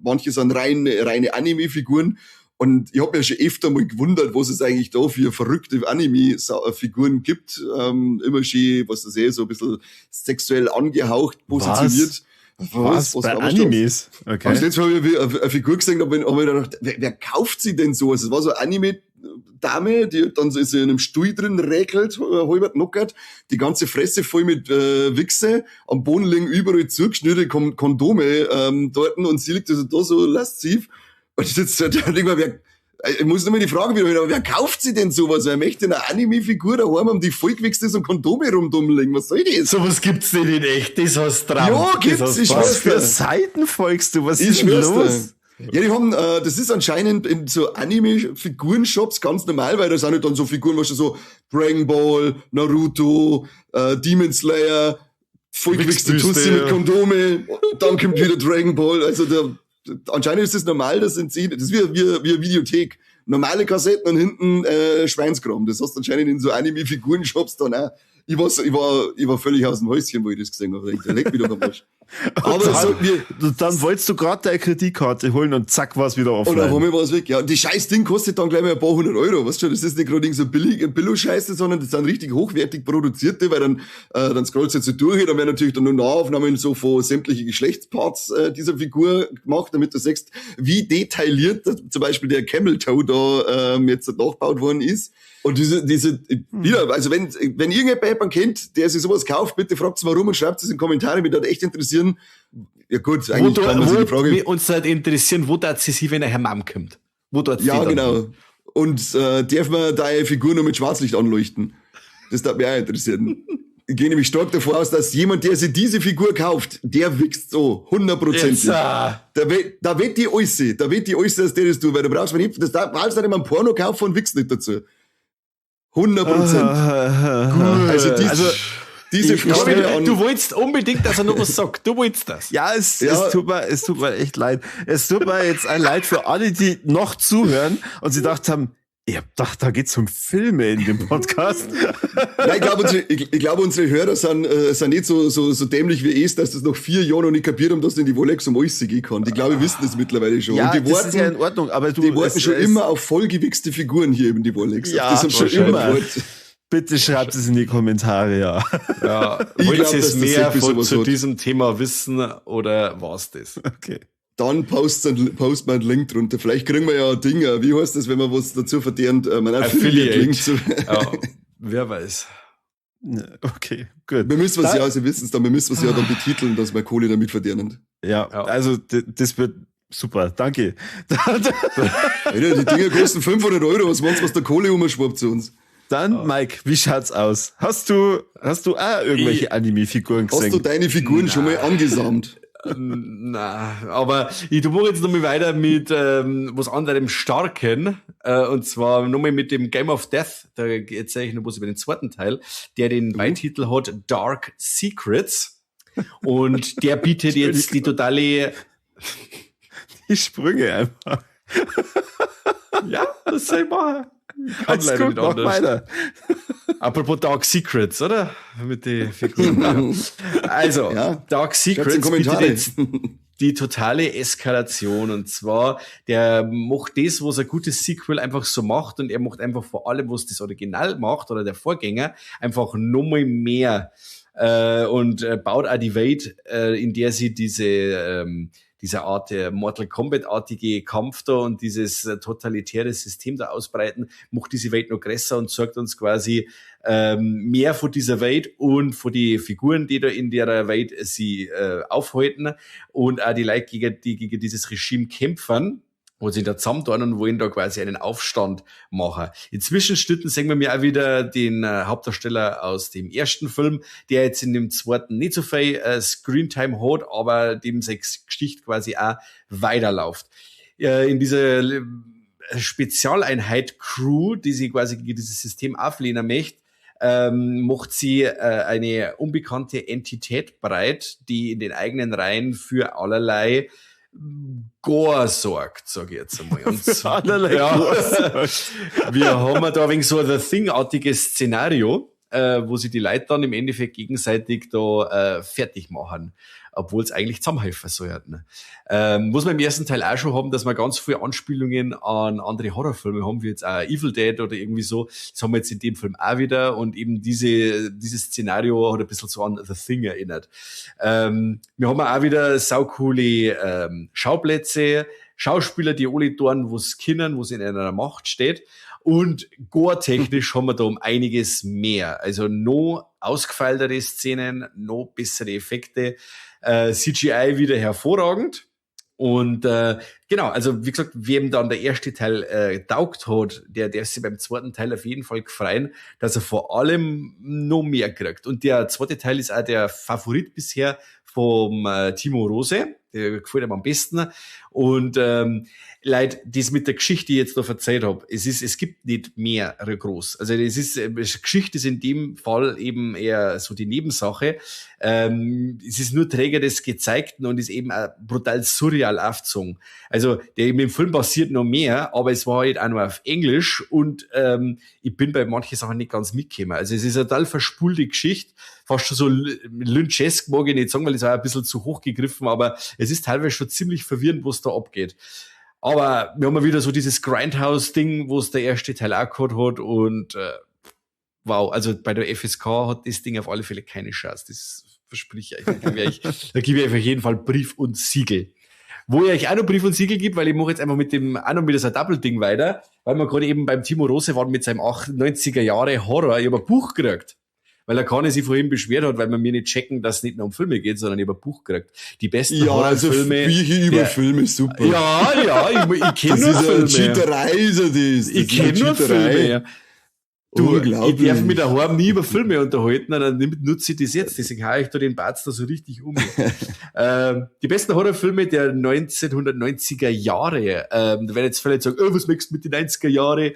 manche sind reine Anime-Figuren. Und ich habe mir schon öfter mal gewundert, was es eigentlich da für verrückte Anime-Figuren gibt. Immer schön, was das so ein bisschen sexuell angehaucht positioniert. Was? Bei glaubst du? Animes? Als Okay. letztes Mal habe ich eine Figur gesehen, hab ich gedacht, wer kauft sie denn so? Also es war so eine Anime-Dame, die dann so in einem Stuhl drin räkelt, halbert knockert, die ganze Fresse voll mit Wichse, am Boden liegen überall zugeschnürte Kondome dort und sie liegt also da so lasziv. Und jetzt denk ich mir, ich muss nur mal die Frage wiederholen, aber wer kauft sie denn sowas? Wer möchte eine Anime-Figur daheim haben, die vollgewichst ist und Kondome rumdummeln? Was soll das? Sowas gibt's nicht in echt, das hast du Ja, gibt's, ich Was schwör's für dir. Seiten folgst du? Was Ich ist denn schwör's los? dir. Ja, die haben, das ist anscheinend in so Anime-Figuren-Shops ganz normal, weil da sind halt dann so Figuren, was schon so Dragon Ball, Naruto, Demon Slayer, vollgewichste Mixed Tussi Wüste, mit ja. Kondome, dann kommt wieder Dragon Ball, also anscheinend ist das normal, das ist wie eine Videothek. Normale Kassetten und hinten Schweinskram. Das hast du anscheinend in so Anime-Figuren-Shops dann auch. Ich war völlig aus dem Häuschen, wo ich das gesehen habe. Der leckt mich doch am Arsch. Aber dann, so, wir, dann wolltest du gerade deine Kreditkarte holen und zack, war's wieder oder offline. haben wir was weg? Ja, und die scheiß Ding kostet dann gleich mal ein paar 100 €. Weißt du, das ist nicht gerade irgend so Billo-Scheiße, sondern das sind richtig hochwertig produzierte, weil dann scrollst du jetzt so durch, dann werden natürlich dann nur Nahaufnahmen so von sämtlichen Geschlechtsparts dieser Figur gemacht, damit du siehst, wie detailliert zum Beispiel der Camel Toe da jetzt nachgebaut worden ist. Und wieder, also wenn irgendjemand kennt, der sich sowas kauft, bitte fragt es warum und schreibt es in die Kommentare, mich würde echt interessieren. Ja gut, eigentlich kann man sich die Frage... wir uns halt interessieren, wo dort sie sich, wenn er Herr kommt. Wo dort Ja, sie dann- genau. Und darf man deine Figur nur mit Schwarzlicht anleuchten? Das darf mich auch interessieren. Ich gehe nämlich stark davon aus, dass jemand, der sich diese Figur kauft, der wächst so, 100%. Jetzt, Da wird die alles sehen, dass der das tut, weil du brauchst nicht, brauchst du nicht mal ein Porno kaufen und wächst nicht dazu. 100%. Also diese ich- Frage an... Du wolltest unbedingt, dass er noch was sagt. Du wolltest das. Ja, es Ja. tut mir echt leid. Es tut mir jetzt ein Leid für alle, die noch zuhören und sie gedacht haben, ich hab gedacht, da geht's um Filme in dem Podcast. Nein, ich glaube, unsere Hörer sind nicht so dämlich wie ich, dass das noch 4 Jahre noch nicht kapiert haben, dass in die Wolex um alles gehen kann. Die glaube, wissen das mittlerweile schon. Ja, und die das ist ja in warten, Ordnung, aber die warten schon immer auf vollgewichste Figuren hier eben die Wolex. Ja, das haben schon wahrscheinlich. immer gewartet. Bitte schreibt es in die Kommentare, ja. Ja, Ich wollt glaub, ihr dass es das mehr wirklich sowas zu hat. diesem Thema wissen oder war's das? Okay. Dann post man einen Link drunter. Vielleicht kriegen wir ja ein Ding. Wie heißt das, wenn man was dazu verdient? Man Affiliate-Link zu. Ja, wer weiß. Okay, gut. Wir müssen was ja, Sie wissen es dann, wir müssen was ja dann betiteln, dass wir Kohle damit verdienen. Ja, Ja. also das wird super, danke. Alter, die Dinger kosten 500 €. Was meinst du, was der Kohle umschwappt zu uns? Dann, Mike, wie schaut's aus? Hast du auch irgendwelche Anime-Figuren Hast gesehen? du deine Figuren schon mal angesamt? Na, aber ich mache jetzt nochmal weiter mit was anderem Starken, und zwar nochmal mit dem Game of Death. Da erzähle ich noch was über den zweiten Teil, der den Beititel hat Dark Secrets, und der bietet jetzt die totale... Die Sprünge einfach. Ja, das soll ich machen. Alles gut, mach weiter. Apropos Dark Secrets, oder? Mit den Figuren. Also, Ja. Dark Secrets bietet jetzt die totale Eskalation, und zwar, der macht das, was ein gutes Sequel einfach so macht, und er macht einfach vor allem, was das Original macht, oder der Vorgänger, einfach nochmal mehr, und baut auch die Welt, in der sie diese Art der Mortal Kombat-artige Kampf da und dieses totalitäre System da ausbreiten, macht diese Welt noch größer und zeigt uns quasi mehr von dieser Welt und von die Figuren, die da in der Welt sie aufhalten, und auch die Leute, die gegen dieses Regime kämpfen, wo sie da zusammentun und wollen da quasi einen Aufstand machen. In Zwischenschnitten sehen wir mir auch wieder den Hauptdarsteller aus dem ersten Film, der jetzt in dem zweiten nicht so viel Screentime hat, aber dem seine Geschichte quasi auch weiterläuft. In dieser Spezialeinheit Crew, die sie quasi gegen dieses System auflehnen möchte, macht sie eine unbekannte Entität bereit, die in den eigenen Reihen für allerlei Gore sorgt, sage ich jetzt einmal. Und für allerlei Gore. Wir haben da ein wenig so ein The Thing-artiges Szenario, wo sie die Leute dann im Endeffekt gegenseitig da fertig machen, obwohl es eigentlich zusammenhelfen sollten. Muss man im ersten Teil auch schon haben, dass wir ganz viele Anspielungen an andere Horrorfilme haben, wie jetzt auch Evil Dead oder irgendwie so. Das haben wir jetzt in dem Film auch wieder, und eben dieses Szenario hat ein bisschen so an The Thing erinnert. Wir haben auch wieder saucoole Schauplätze, Schauspieler, die alle tun, wo es können, wo es in einer Macht steht. Und gore-technisch haben wir da um einiges mehr. Also noch ausgefeiltere Szenen, noch bessere Effekte, CGI wieder hervorragend. Und genau, also wie gesagt, wem dann der erste Teil taugt hat, der sich beim zweiten Teil auf jeden Fall gefreien, dass er vor allem noch mehr kriegt. Und der zweite Teil ist auch der Favorit bisher vom Timo Rose. Der gefällt ihm am besten. Und Leute, das mit der Geschichte, die ich jetzt noch erzählt habe, es gibt nicht mehr groß. Also Geschichte ist in dem Fall eben eher so die Nebensache. Es ist nur Träger des Gezeigten und ist eben auch brutal surreal aufgezogen. Also im Film passiert noch mehr, aber es war halt auch nur auf Englisch, und ich bin bei manchen Sachen nicht ganz mitgekommen. Also es ist eine total verspulte Geschichte, fast schon so lynchesk, mag ich nicht sagen, weil es auch ein bisschen zu hoch gegriffen, aber es ist teilweise schon ziemlich verwirrend, was da abgeht. Aber wir haben ja wieder so dieses Grindhouse-Ding, wo es der erste Teil auch gehabt hat, und wow, also bei der FSK hat das Ding auf alle Fälle keine Chance, das verspreche ich euch. Da gebe ich euch auf jeden Fall Brief und Siegel. Wo ich euch auch noch Brief und Siegel gibt, weil ich mache jetzt einfach auch noch mit so ein Double-Ding weiter, weil wir gerade eben beim Timo Rose waren mit seinem 90er Jahre Horror. Ich habe ein Buch gekriegt, weil er keine sich vorhin beschwert hat, weil wir mir nicht checken, dass es nicht nur um Filme geht, sondern ich habe ein Buch gekriegt. Die besten Horrorfilme. Also Bücher über Filme, super. Ja, ich kenne nur Filme. Das ist eine Cheaterei, ist das. Ich kenne nur Filme, ja. Du, ich darf mich daheim nie über Filme unterhalten, dann nutze ich das jetzt, deswegen haue ich da den Batz da so richtig um. Die besten Horrorfilme der 1990er Jahre, da werden jetzt vielleicht sagen, was möchtest du mit den 90er Jahren?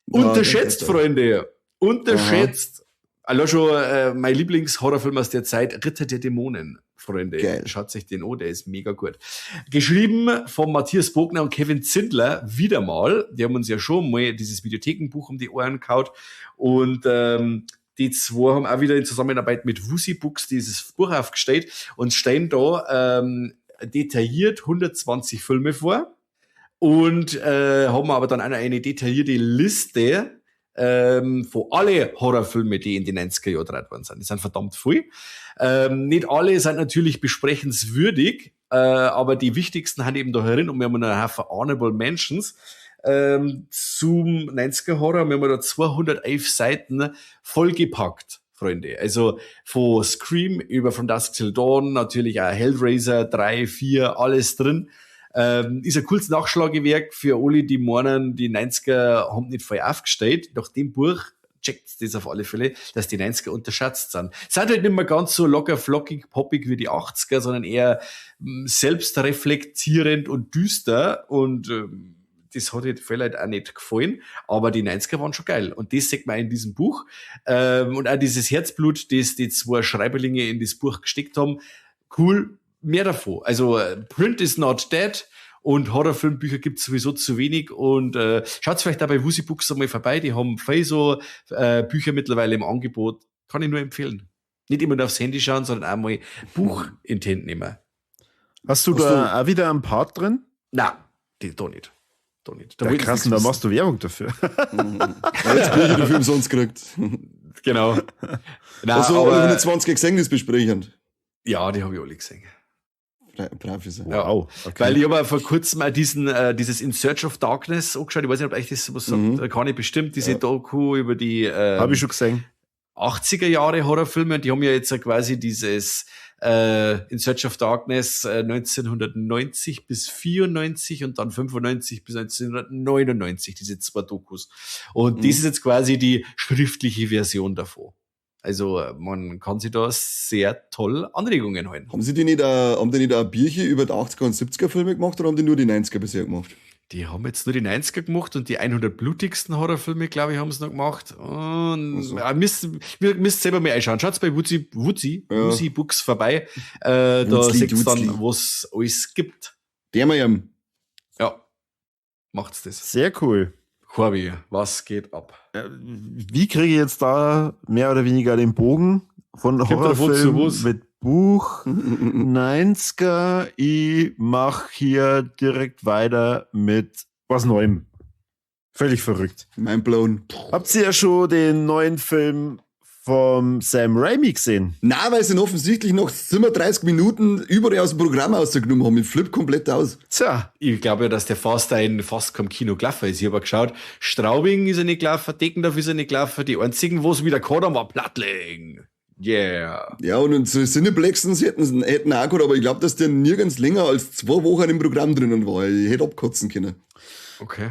Unterschätzt, Freunde, unterschätzt. Also schon mein Lieblingshorrorfilm aus der Zeit, Ritter der Dämonen, Freunde. Geil. Schaut sich den an, der ist mega gut. Geschrieben von Matthias Bogner und Kevin Zindler, wieder mal. Die haben uns ja schon mal dieses Videothekenbuch um die Ohren gehauen. Und die zwei haben auch wieder in Zusammenarbeit mit Wusi Books dieses Buch aufgestellt und stellen da detailliert 120 Filme vor und haben aber dann auch noch eine detaillierte Liste von alle Horrorfilme, die in den 90er Jahren gedreht worden sind. Das sind verdammt viel. Nicht alle sind natürlich besprechenswürdig, aber die wichtigsten haben eben da herin, und wir haben noch einen Haufen Honorable Mentions zum 90er Horror. Wir haben da 211 Seiten vollgepackt, Freunde. Also von Scream über From Dusk Till Dawn, natürlich auch Hellraiser 3, 4, alles drin. Ist ein cooles Nachschlagewerk für alle, die meinen, die 90er haben nicht voll aufgestellt. Nach dem Buch checkt das auf alle Fälle, dass die 90er unterschätzt sind. Sind halt nicht mehr ganz so locker, flockig, poppig wie die 80er, sondern eher selbstreflektierend und düster und das hat halt vielleicht auch nicht gefallen, aber die 90er waren schon geil. Und das sieht man auch in diesem Buch. Und auch dieses Herzblut, das die zwei Schreiberlinge in das Buch gesteckt haben, cool, mehr davon. Also Print is not dead und Horrorfilmbücher gibt's sowieso zu wenig. Und schaut vielleicht auch bei Wusi Books einmal vorbei, die haben viel so Bücher mittlerweile im Angebot. Kann ich nur empfehlen. Nicht immer nur aufs Handy schauen, sondern auch mal Buch in die Hand nehmen. Hast du da auch wieder einen Part drin? Nein, da nicht. Da ja, krass, und da machst du Werbung dafür. Jetzt bin ich dafür umsonst gekriegt. Genau. Hast du alle 120 gesehen, das besprechen? Ja, die habe ich alle gesehen. Brav sein. Wow. Okay. Weil ich habe vor kurzem auch dieses In Search of Darkness angeschaut. Ich weiß nicht, ob euch das was sagt. Da kann ich bestimmt diese Doku über die habe ich schon gesehen. 80er Jahre Horrorfilme. Und die haben ja jetzt quasi dieses In Search of Darkness 1990 bis 94 und dann 95 bis 1999, diese zwei Dokus. Und das ist jetzt quasi die schriftliche Version davon. Also man kann sich da sehr toll Anregungen holen. Haben die nicht ein Bierchen über die 80er und 70er Filme gemacht oder haben die nur die 90er bisher gemacht? Die haben jetzt nur die 90er gemacht und die 100 blutigsten Horrorfilme, glaube ich, haben sie noch gemacht. Und müsst selber mal einschauen. Schaut's bei Wuzi Books vorbei. Da seht ihr dann, was alles gibt. Ja, macht's das. Sehr cool. Corby, was geht ab? Wie kriege ich jetzt da mehr oder weniger den Bogen von Horrorfilm mit Buch 90er? Ich mache hier direkt weiter mit was Neuem. Völlig verrückt. Mind blown. Habt ihr ja schon den neuen Film vom Sam Raimi gesehen? Nein, weil sie ihn offensichtlich noch 37 Minuten überall aus dem Programm ausgenommen haben. Ich flipp komplett aus. Tja, ich glaube ja, dass der fast kein Kino gelaufen ist. Ich habe gesagt, Straubing ist er nicht gelaufen, Deckendorf ist er nicht gelaufen. Die einzigen, wo es wieder gehabt haben, war Plattling. Yeah. Ja, und so Cineplexens hätten auch gehabt, aber ich glaube, dass der nirgends länger als 2 Wochen im Programm drinnen war. Ich hätte abkotzen können. Okay.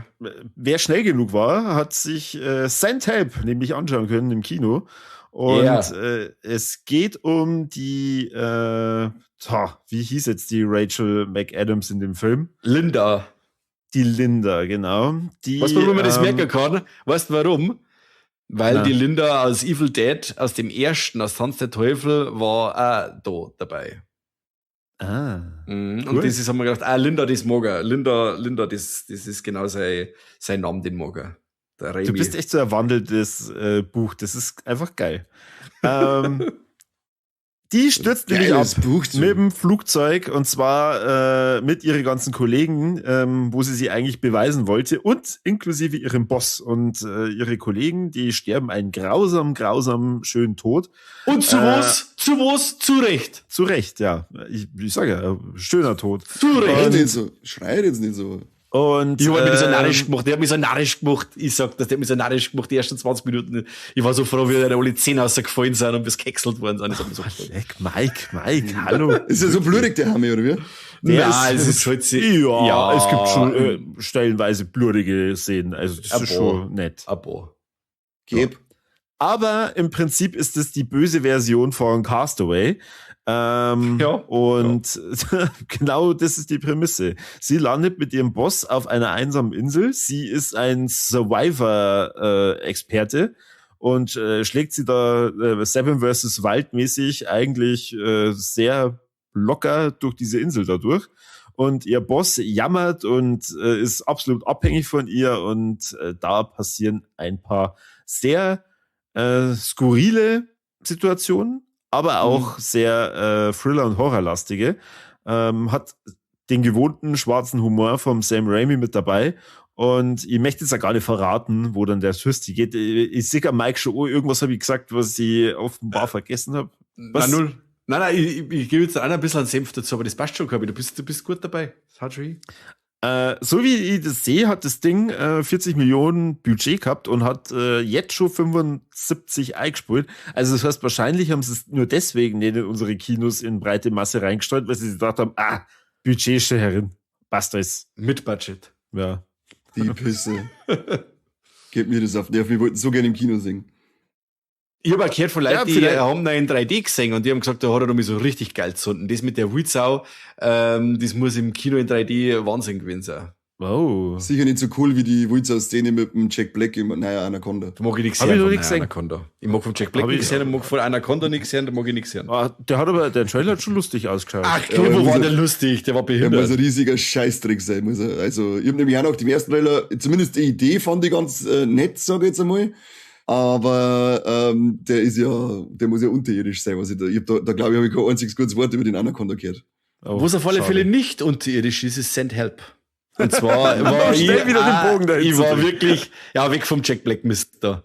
Wer schnell genug war, hat sich Sandhelp nämlich anschauen können im Kino. Und es geht um die, wie hieß jetzt die Rachel McAdams in dem Film? Linda. Die Linda, genau. Was man das merken kann, weißt du warum? Weil die Linda aus Evil Dead, aus dem ersten, aus Tanz der Teufel, war auch da dabei. Ah. Cool. Und das ist, haben wir gedacht, Linda, das mag er. Linda, das ist genau sein Name, den mag er. Du bist echt so ein wandelndes Buch, das ist einfach geil. Die stürzt nämlich ab mit dem Flugzeug und zwar mit ihren ganzen Kollegen, wo sie eigentlich beweisen wollte und inklusive ihrem Boss und ihre Kollegen, die sterben einen grausamen, schönen Tod. Und zu was? Zu Recht. Zu Recht, ja. Ich sage ja, schöner Tod. Zu Recht. Schreit jetzt nicht so. Und ich habe mich so narrisch gemacht. Der hat mich so narrisch gemacht. Ich sag, der hat mich so narrisch gemacht, die ersten 20 Minuten. Ich war so froh, wie alle 10 rausgefallen sind und bis gehäckselt worden sind. So Mike, hallo. Ist ja so blödig, der Hammer, oder wie? Ja, es ist halt ja, es gibt schon stellenweise blurige Szenen. Also das ist schon nett. Geb. Aber im Prinzip ist es die böse Version von Castaway. Genau das ist die Prämisse. Sie landet mit ihrem Boss auf einer einsamen Insel. Sie ist ein Survivor-Experte und schlägt sie da Seven vs. Wild mäßig eigentlich sehr locker durch diese Insel dadurch. Und ihr Boss jammert und ist absolut abhängig von ihr und da passieren ein paar sehr skurrile Situationen, aber auch sehr Thriller- und Horrorlastige. Hat den gewohnten schwarzen Humor vom Sam Raimi mit dabei. Und ich möchte jetzt ja gar nicht verraten, wo dann der Twist geht. Ich sehe Mike schon, irgendwas habe ich gesagt, was ich offenbar vergessen habe. Null. Nein, ich gebe jetzt ein bisschen einen Senf dazu, aber das passt schon, Corby. Du bist gut dabei. Das hat schon hin. So wie ich das sehe, hat das Ding 40 Millionen Budget gehabt und hat jetzt schon 75 eingespielt. Also das heißt, wahrscheinlich haben sie es nur deswegen nicht in unsere Kinos in breite Masse reingestreut, weil sie gedacht haben, Budget ist schon herin. Passt das. Mit Budget. Ja. Die Pisse. Gebt mir das auf. Wir wollten so gerne im Kino singen. Ich habe auch gehört von Leuten, Ja, die vielleicht- haben ihn in 3D gesehen und die haben gesagt, da hat er nochmal so richtig geil gezunden. Das mit der Wildsau, das muss im Kino in 3D Wahnsinn gewesen sein. Wow. Sicher nicht so cool wie die Wildsau-Szene mit dem Jack Black im Naja Anaconda. Da mag ich nichts Hab ich hören noch von nicht gesehen. Anaconda. Ich mag von Jack Black Hab ich- nichts hören, ich mag von Anaconda nichts hören, da mag ich nichts hören. Ah, der Trailer hat schon lustig ausgeschaut. Ach, Ja, aber wo war muss der er- lustig? Der war Der muss ein behindert. riesiger Scheißtrick sein. Muss er. Also, ich habe nämlich auch noch den ersten Trailer, zumindest die Idee fand ich ganz nett, sage ich jetzt einmal. Aber der muss ja unterirdisch sein. Was ich hab da glaube ich, habe ich kein einziges gutes Wort über den Anaconda gehört. Oh, Wo es auf alle schade. Fälle nicht unterirdisch ist, ist Send Help. Und zwar war Schnell wieder den Bogen dahin ich zu war bringen. wirklich, ja, weg vom Jack Black Mist da.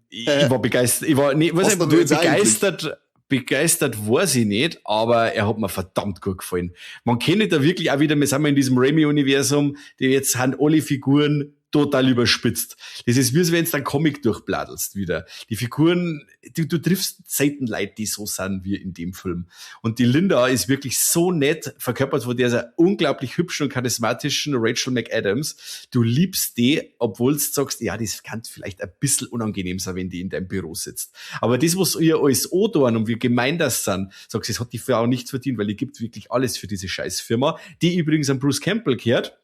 Ich war begeistert, hast du jetzt begeistert war sie nicht, aber er hat mir verdammt gut gefallen. Man kennt da wirklich auch wieder, wir sind mal in diesem Raimi-Universum, die jetzt sind alle Figuren total überspitzt. Das ist wie wenn du einen Comic durchbladelst wieder. Die Figuren, du triffst selten Leute, die so sind wie in dem Film. Und die Linda ist wirklich so nett, verkörpert von dieser unglaublich hübschen und charismatischen Rachel McAdams. Du liebst die, obwohl du sagst, ja, das kann vielleicht ein bisschen unangenehm sein, wenn die in deinem Büro sitzt. Aber das, was ihr alles antun und wie gemein das sind, sagst du, das hat die Frau nicht verdient, weil die gibt wirklich alles für diese Scheißfirma, die übrigens an Bruce Campbell gehört.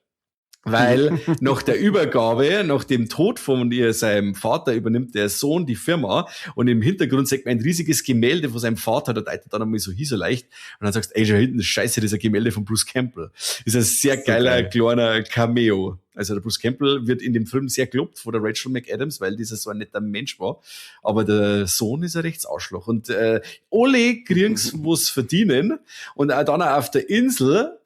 Weil nach der Übergabe, nach dem Tod von seinem Vater übernimmt der Sohn die Firma und im Hintergrund sieht man ein riesiges Gemälde von seinem Vater, da deutet dann einmal so so leicht und dann sagst du, ey, schon hinten, das ist scheiße, das ist ein Gemälde von Bruce Campbell. Das ist ein sehr geiler, kleiner Cameo. Also der Bruce Campbell wird in dem Film sehr gelobt von der Rachel McAdams, weil dieser so ein netter Mensch war. Aber der Sohn ist ein Rechtsarschloch. Und alle kriegen's was verdienen. Und auch dann auf der Insel,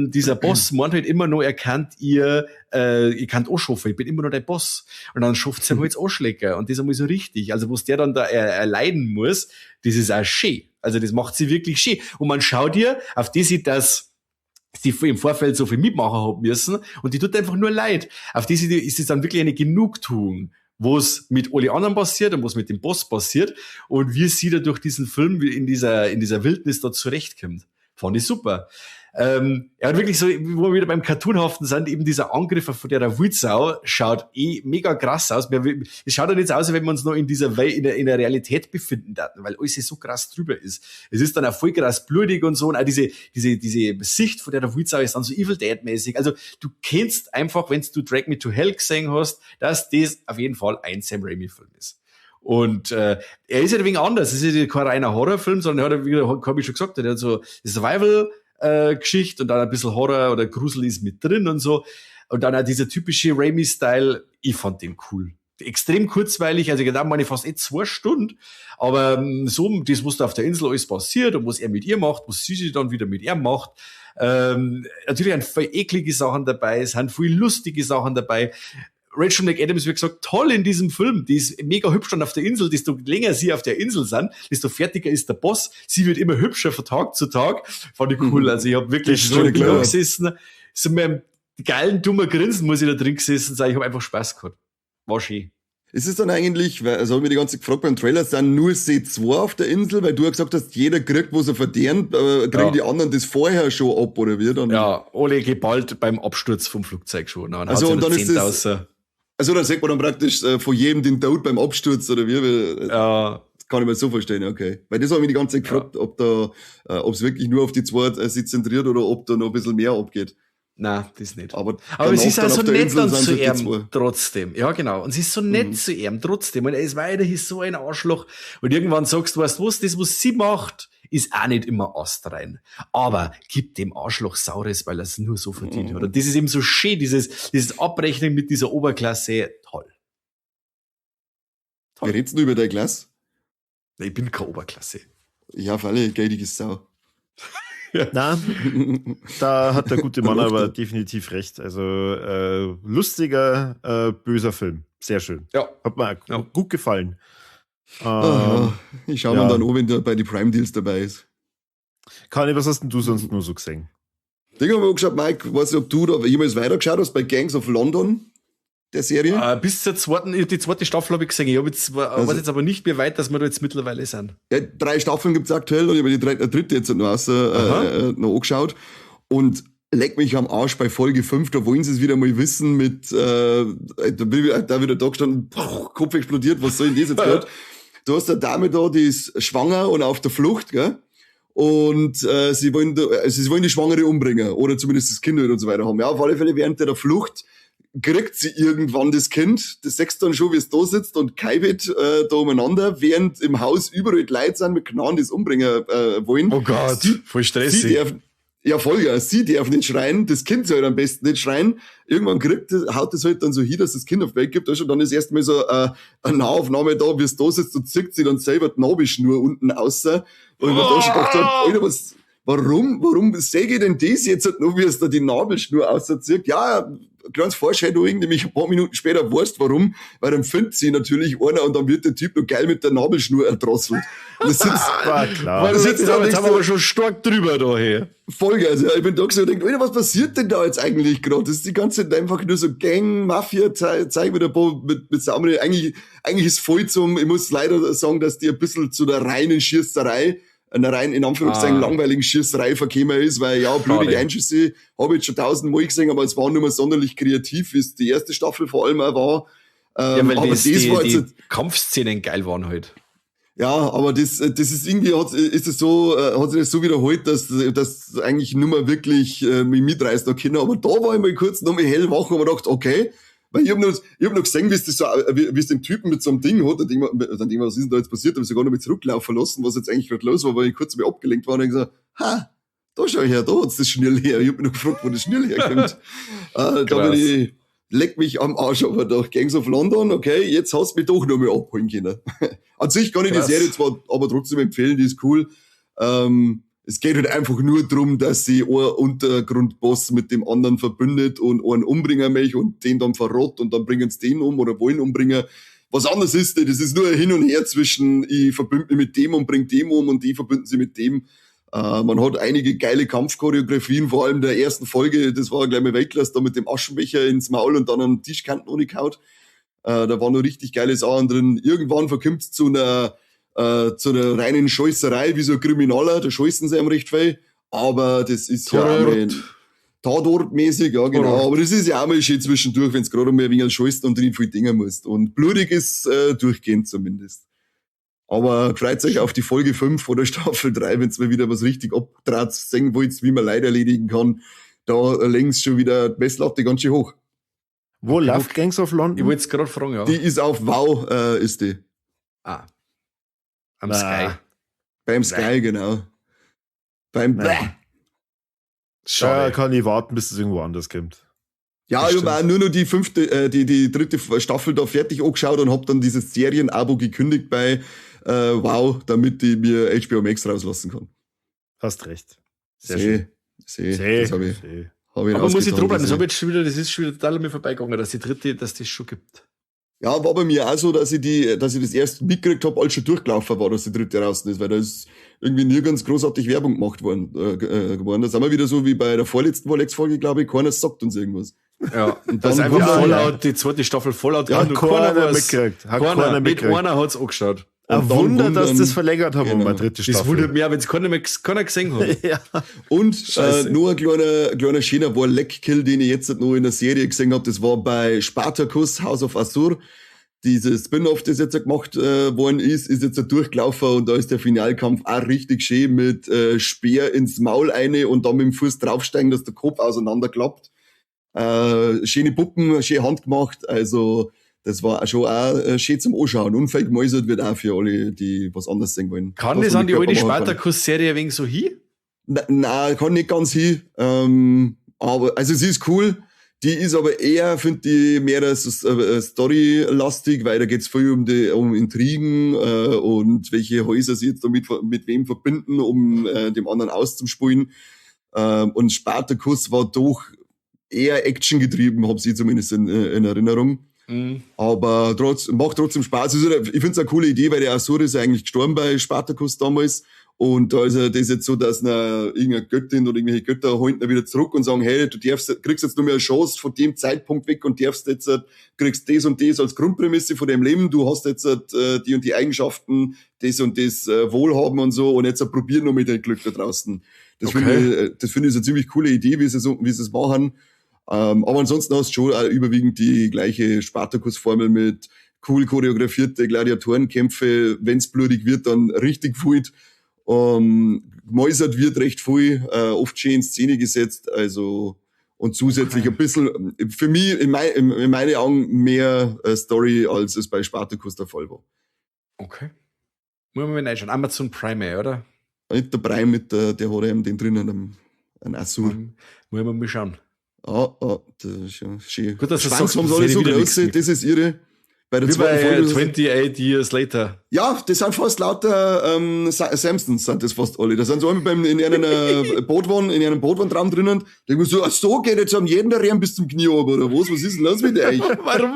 dieser Boss meint halt immer noch, er kann ihr kann anschaffen, ich bin immer noch der Boss. Und dann schafft sie halt Anschläger. Und das einmal so richtig. Also was der dann da erleiden muss, das ist auch schön. Also das macht sie wirklich schön. Und man schaut ihr, auf die sie das die im Vorfeld so viel mitmachen haben müssen und die tut einfach nur leid. Auf die ist es dann wirklich eine Genugtuung, was mit alle anderen passiert und was mit dem Boss passiert und wie sie da durch diesen Film in dieser Wildnis da zurechtkommt. Fand ich super. Er hat wirklich so, wo wir wieder beim Cartoonhaften sind, eben dieser Angriff von der Wildsau schaut mega krass aus. Es schaut ja nicht so aus, als wenn wir uns noch in dieser Welt, in der Realität befinden daten, weil alles so krass drüber ist. Es ist dann auch voll krass blutig und so und auch diese Sicht von der Wildsau ist dann so Evil Dead-mäßig. Also du kennst einfach, wenn du Drag Me to Hell gesehen hast, dass das auf jeden Fall ein Sam Raimi-Film ist. Und er ist ja ein wenig anders. Es ist ja kein reiner Horrorfilm, sondern er hat, wie habe ich schon gesagt, er hat so Survival Geschichte und dann ein bisschen Horror oder Grusel ist mit drin und so. Und dann auch dieser typische Raimi-Style, ich fand den cool. Extrem kurzweilig, also genau meine fast 2 Stunden, aber so, das, was da auf der Insel alles passiert und was er mit ihr macht, was sie sich dann wieder mit ihm macht, natürlich sind viel eklige Sachen dabei, es sind viel lustige Sachen dabei. Rachel McAdams, wie gesagt, toll in diesem Film. Die ist mega hübsch dann auf der Insel. Desto länger sie auf der Insel sind, desto fertiger ist der Boss. Sie wird immer hübscher von Tag zu Tag. Fand ich cool. Also ich habe wirklich Das ist schon klar. da gesessen. So mit einem geilen, dummer Grinsen muss ich da drin gesessen sein. Ich habe einfach Spaß gehabt. War schön. Ist es dann eigentlich, weil, also habe ich mir die ganze Zeit gefragt beim Trailer, sind nur sie 2 auf der Insel, weil du ja gesagt hast, jeder kriegt, was er verdient, kriegen die anderen das vorher schon ab, oder wie? Dann? Ja, alle geballt beim Absturz vom Flugzeug schon. Dann Also, hat und dann ist das- raus. Also dann sagt man dann praktisch von jedem den Tod beim Absturz, oder wie? Weil, Ja, das kann ich mir so verstehen, okay. Weil das habe ich mir die ganze Zeit gefragt, ob es wirklich nur auf die 2 sich zentriert oder ob da noch ein bisschen mehr abgeht. nein, das nicht. Aber Aber es danach ist auch dann so auf der nett Insel dann sind zu halt die ihm 2. trotzdem. Ja, genau. Und es ist so nett zu ihm trotzdem. Und er ist weiterhin so ein Arschloch. Und irgendwann sagst du, weißt du was, das, was sie macht, ist auch nicht immer astrein. Aber gibt dem Arschloch Saures, weil er es nur so verdient hat. Und das ist eben so schön, dieses Abrechnen mit dieser Oberklasse. Toll. Wir reden nur über deine Klasse. Ich bin keine Oberklasse. Ja, für alle, geidiges Sau. Na, da hat der gute Mann aber definitiv recht. Also lustiger, böser Film. Sehr schön. Ja. Hat mir Ja. gut gefallen. Aha. Ich schaue ja. mir dann an, wenn der bei den Prime-Deals dabei ist. Kani, was hast denn du sonst nur so gesehen? Ding haben wir angeschaut, Mike, weiß nicht, ob du da jemals weitergeschaut hast bei Gangs of London, der Serie. Bis zur die zweite Staffel habe ich gesehen. Ich habe jetzt, weiß jetzt aber nicht mehr weit, dass wir da jetzt mittlerweile sind. Ja, 3 Staffeln gibt's aktuell und ich habe die dritte jetzt noch, noch angeschaut. Und leck mich am Arsch bei Folge 5, da wollen sie es wieder mal wissen mit, da wieder da gestanden, Kopf explodiert, was soll denn das jetzt gerade? du hast eine Dame da, die ist schwanger und auf der Flucht, gell? Und sie wollen die Schwangere umbringen oder zumindest das Kind und so weiter haben. Ja, auf alle Fälle während der Flucht kriegt sie irgendwann das Kind. Das sechst dann schon, wie es da sitzt und keibet da umeinander, während im Haus überall die Leute sind mit Knarren, die es umbringen wollen. Oh Gott, voll stressig. Sie darf nicht schreien, das Kind soll am besten nicht schreien. Irgendwann haut das halt dann so hin, dass das Kind auf die Welt gibt. Und dann ist erstmal so eine Nahaufnahme da, wie es da sitzt und zieht sie dann selber die Nabelschnur unten raus. Und ich mir da schon gedacht hab, Alter, warum säge ich denn das jetzt halt noch, wie es da die Nabelschnur rauszieht? Ja, kleines Foreshadowing, nämlich ein paar Minuten später weißt warum, weil dann findet sie natürlich einer und dann wird der Typ noch geil mit der Nabelschnur erdrosselt. Das war klar. Weil jetzt haben wir aber schon stark drüber da hier. Folge, also ich bin da so und denke, Alter, was passiert denn da jetzt eigentlich gerade? Das ist die ganze Zeit einfach nur so Gang, Mafia, zeig mit ein paar, mit Samurai. Eigentlich ist voll ich muss leider sagen, dass die ein bisschen zu der reinen Schießerei, einer rein, in Anführungszeichen, langweiligen Schießerei verkämen ist, weil ja, blutige Einschüsse habe ich jetzt schon 1000-mal gesehen, aber es war nur mal sonderlich kreativ, wie es die erste Staffel vor allem auch war. Ja, weil aber die Kampfszenen geil waren halt. Ja, aber das ist irgendwie, hat sich das so wiederholt, dass eigentlich nur mal wirklich mich mitreißt noch Kinder. Aber da war ich mal kurz noch mal hellwach und mir gedacht, okay, weil ich hab noch gesehen, wie es den Typen mit so einem Ding hat, dann denk ich, was ist denn da jetzt passiert? Hab ich sogar noch mal zurücklaufen lassen, was jetzt eigentlich gerade los war, weil ich kurz mal abgelenkt war und ich gesagt, da schau ich her, da hat's das Schnell her. Ich hab mich noch gefragt, wo das Schnell herkommt. Da bin ich, leck mich am Arsch, aber doch Gangs of London, okay, jetzt hast du mich doch noch mal abholen können. An sich kann ich die Serie zwar aber trotzdem empfehlen, die ist cool. Es geht halt einfach nur drum, dass sie ein Untergrundboss mit dem anderen verbündet und einen umbringen möchte und den dann verrott und dann bringen sie den um oder wollen umbringen. Was anderes ist, das ist nur ein Hin und Her zwischen, ich verbünde mich mit dem und bring dem um und die verbünden sich mit dem. Man hat einige geile Kampfchoreografien, vor allem der ersten Folge, das war gleich mal Weltklasse, da mit dem Aschenbecher ins Maul und dann an den Tischkanten umgehauen. Da waren noch richtig geile Sachen drin. Irgendwann verkommt's zu einer reinen Scheißerei, wie so ein Kriminaler, da scheißen sie einem recht viel. Aber das ist Tatortmäßig, ja genau. Aber das ist ja auch mal schön zwischendurch, wenn es gerade mal ein wenig scheißt und drin viel Dinger musst. Und blutig ist durchgehend zumindest. Aber freut euch auf die Folge 5 oder Staffel 3, wenn es mal wieder was richtig abtrat, sehen wollt, wie man Leid erledigen kann. Da längst schon wieder die Messlatte ganz schön hoch. Wo läuft Gangs of London? Ich wollte es gerade fragen, ja. Die ist auf WoW, ist die. Am Sky. Beim Sky, genau. Schade. Kann ich warten, bis es irgendwo anders kommt. Ja, ich habe auch nur noch die dritte Staffel da fertig angeschaut und hab dann dieses Serien-Abo gekündigt bei WoW, damit ich mir HBO Max rauslassen kann. Hast recht. Sehr schön. Das hab ich aber muss ich dranbleiben, das ist schon wieder total an mir vorbeigegangen, dass das schon gibt. Ja, war bei mir auch so, dass ich das erst mitgekriegt habe, als schon durchgelaufen war, dass die dritte draußen ist, weil da ist irgendwie nirgends großartig Werbung gemacht worden. Da sind wir wieder so wie bei der vorletzten Folge, glaube ich, keiner sagt uns irgendwas. Ja, und das ist einfach Fallout, die zweite Staffel Fallout. Ja, keiner mitgekriegt. Mit einer hat's angeschaut. Ein Wunder, dass das verlängert haben, genau. Meine dritte Staffel. Das wundert mich auch, wenn es keiner gesehen hat. Ja. Und nur ein kleiner schöner War-Leck-Kill, den ich jetzt noch in der Serie gesehen habe, das war bei Spartacus, House of Azur. Dieses Spin-Off, das jetzt gemacht worden ist jetzt durchgelaufen und da ist der Finalkampf auch richtig schön mit Speer ins Maul eine und dann mit dem Fuß draufsteigen, dass der Kopf auseinanderklappt. Schöne Puppen, schön handgemacht, also das war schon auch schön zum Anschauen. Unfähig gemäusert wird auch für alle, die was anderes sehen wollen. Kann das an die alte Spartacus-Serie ein wenig so hin? Nein, kann nicht ganz hin. Aber, also sie ist cool. Die ist aber eher, finde ich, mehr storylastig, weil da geht's viel um Intrigen und welche Häuser sie jetzt damit mit wem verbinden, um dem anderen auszuspielen. Und Spartacus war doch eher actiongetrieben, habe ich zumindest in Erinnerung. Mhm. Aber macht trotzdem Spaß. Ich finde es eine coole Idee, weil der Azur ist ja eigentlich gestorben bei Spartacus damals. Und da ist das jetzt so, dass irgendeine Göttin oder irgendwelche Götter holen wieder zurück und sagen, hey, kriegst jetzt nur mehr eine Chance von dem Zeitpunkt weg und kriegst das und das als Grundprämisse von deinem Leben. Du hast jetzt die und die Eigenschaften, das und das Wohlhaben und so und jetzt probier nur mit dein Glück da draußen. Das finde ich eine ziemlich coole Idee, wie sie es machen. Aber ansonsten hast du schon überwiegend die gleiche Spartacus-Formel mit cool choreografierte Gladiatorenkämpfe, wenn's blutig wird, dann richtig viel. Gemäusert wird recht viel, oft schön in Szene gesetzt, also und zusätzlich ein bisschen, für mich in meine Augen mehr Story, als es bei Spartacus der Fall war. Okay. Muss man mal reinschauen. Amazon Prime, oder? Nicht der Prime mit der hat eben den drinnen, ein Assur. Muss man mal schauen. Das ist ja schön. Gut, dass du Schwanz sagst, haben das sie alle hätte so ich wieder groß, nichts das ist ihre. Bei der Wie zweiten bei Folge. 28 Years Later. Ja, das sind fast lauter Samsons, sind das fast alle. Da sind so einmal in einem Bootwandraum drinnen. Da denkst du, ach so geht jetzt an jeden der Rehren bis zum Knie runter, oder was? Was ist denn los mit euch? Warum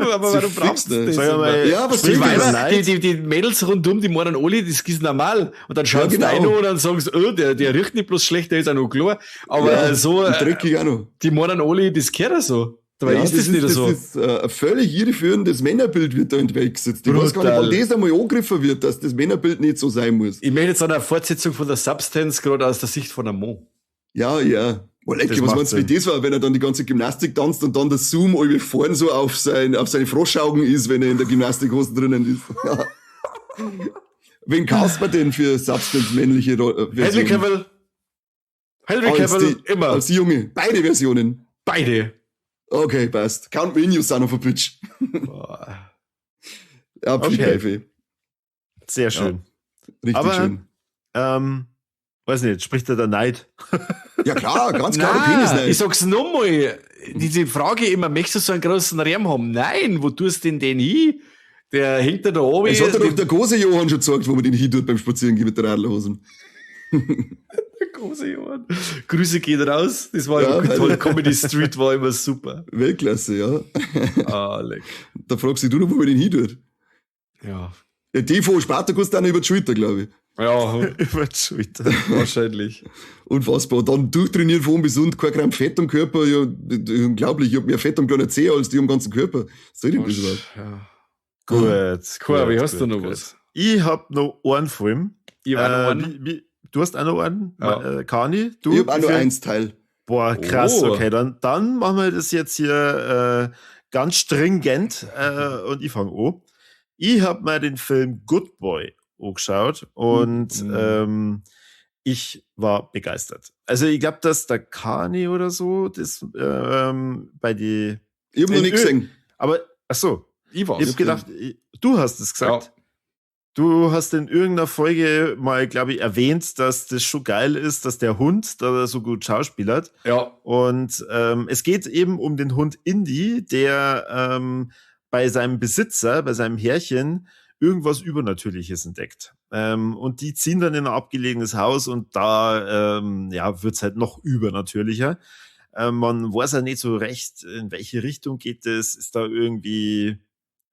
brauchst du das? Ja, was Die, soll das? die Mädels rundum, die meinen alle, das ist normal. Und dann schaust Ja, du genau. rein und dann sagen sie, oh, der riecht nicht bloß schlecht, der ist auch noch klar. Aber Ja, so, und dreckig auch noch. die meinen alle, das gehört ja so. Dabei Ja, ist das nicht so. Das ist ein völlig irreführendes Männerbild wird da entweggesetzt. Ich weiß gar nicht, wann das einmal angegriffen wird, dass das Männerbild nicht so sein muss. Ich möchte jetzt eine Fortsetzung von der Substance, gerade aus der Sicht von einem Mann. Ja. Oh, lecker, Das was macht meinst du, wie Sinn. das war, wenn er dann die ganze Gymnastik tanzt und dann der Zoom irgendwie vorn so auf seine Froschaugen ist, wenn er in der Gymnastikhose drinnen ist. Wen cast man denn für Substance männliche Henry Cavill. Henry Cavill, immer. Als Junge. Beide Versionen. Beide. Okay, passt. Count me in, you son of a bitch. Boah. Ja, Okay. Sehr schön. Richtig Aber- schön. Weiß nicht, spricht da der Neid? Ja klar, ganz klar, Nein, Penis nein. ich sag's nochmal. Diese Frage immer, möchtest du so einen großen Riemen haben? Nein, wo tust du denn den hin? Der hängt da oben. Es hat ja doch der große Johann schon gesagt, wo man den hin tut beim Spazierengehen mit der Radlerhosen. Der große Johann. Grüße gehen raus. Das war Ja, immer weil- toll. Comedy Street war immer super. Weltklasse, ja. Ah, leck. Da fragst du noch, wo man den hin tut. Ja. Der TV Spartacus dann über die Schulter, glaube ich. Ja, Über die Schulter. wahrscheinlich. Unfassbar. Dann durchtrainiert von bis unten, kein Gramm Fett am Körper. Ja, unglaublich. Ich hab mehr Fett am kleinen Zeh als die am ganzen Körper. Was soll denn das überhaupt? Ja. Gut. Cool, wie gut, hast du gut, noch gut. was? Ich hab noch einen Film. Ich war noch einen. Du hast auch noch einen? Ja. Kani? Du? Ich hab auch nur Für- eins Teil. Boah, krass, Oh. okay, dann machen wir das jetzt hier ganz stringent und ich fange an. Ich habe mal den Film Good Boy angeschaut und ich war begeistert. Also ich glaube, dass der Kani oder so das bei die, Ich hab noch In nicht Öl. gesehen. aber ach so, Ich war's. ich hab gedacht, du hast es gesagt. Ja. Du hast in irgendeiner Folge mal, glaube ich, erwähnt, dass das schon geil ist, dass der Hund da so gut schauspielert. Ja. Und es geht eben um den Hund Indy, der bei seinem Besitzer, bei seinem Herrchen, irgendwas Übernatürliches entdeckt. Und die ziehen dann in ein abgelegenes Haus und da wird's halt noch übernatürlicher. Man weiß ja nicht so recht, in welche Richtung geht es. Ist da irgendwie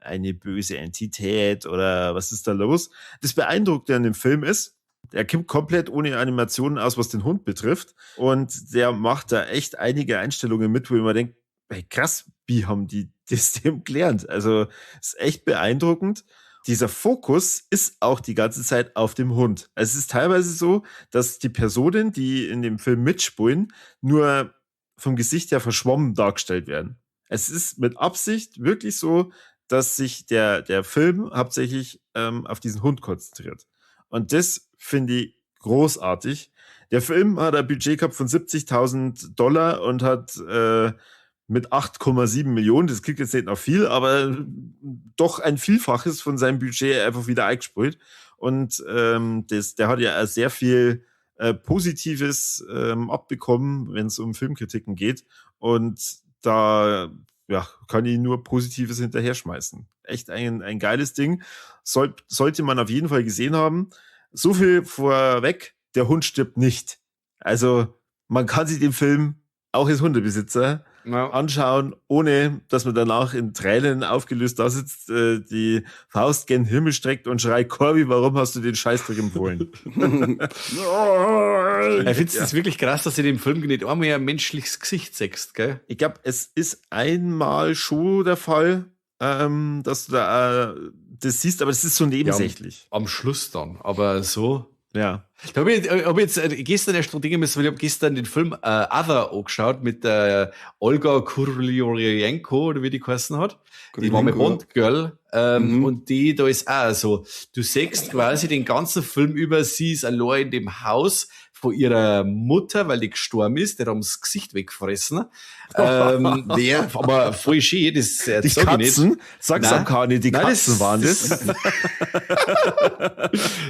eine böse Entität oder was ist da los? Das Beeindruckende an dem Film ist, er kommt komplett ohne Animationen aus, was den Hund betrifft. Und der macht da echt einige Einstellungen mit, wo ich mir denke, hey, krass, wie haben die das dem gelernt? Also, ist echt beeindruckend. Dieser Fokus ist auch die ganze Zeit auf dem Hund. Es ist teilweise so, dass die Personen, die in dem Film mitspielen, nur vom Gesicht her verschwommen dargestellt werden. Es ist mit Absicht wirklich so, dass sich der Film hauptsächlich auf diesen Hund konzentriert. Und das finde ich großartig. Der Film hat ein Budget gehabt von $70.000 und hat mit 8,7 Millionen, das klingt jetzt nicht noch viel, aber doch ein Vielfaches von seinem Budget einfach wieder eingespielt. Und der hat ja auch sehr viel Positives abbekommen, wenn es um Filmkritiken geht. Und da kann ich nur Positives hinterher schmeißen. Echt ein geiles Ding. Sollte man auf jeden Fall gesehen haben. So viel vorweg, der Hund stirbt nicht. Also man kann sich den Film auch als Hundebesitzer Ja. anschauen, ohne dass man danach in Tränen aufgelöst da sitzt, die Faust gen Himmel streckt und schreit, Corby, warum hast du den Scheißdreck empfohlen? Ich finde es wirklich krass, dass du dem Film nicht einmal ein menschliches Gesicht siehst, gell? Ich glaube, es ist einmal schon der Fall, dass du da das siehst, aber das ist so nebensächlich. Am Schluss dann. Aber so. Ja. Da hab ich jetzt gestern erst dran denken müssen, weil ich habe gestern den Film Other angeschaut mit Olga Kurylenko, oder wie die geheißen hat. Die war mit Bond-Girl. Und die, da ist auch so, du siehst quasi den ganzen Film über, sie ist allein in dem Haus von ihrer Mutter, weil die gestorben ist, der haben das Gesicht weggefressen. Wer? Aber voll schön, das Die sag Katzen? ich nicht. Sag's Nein. am Kani, die Nein, Katzen waren das. Nein,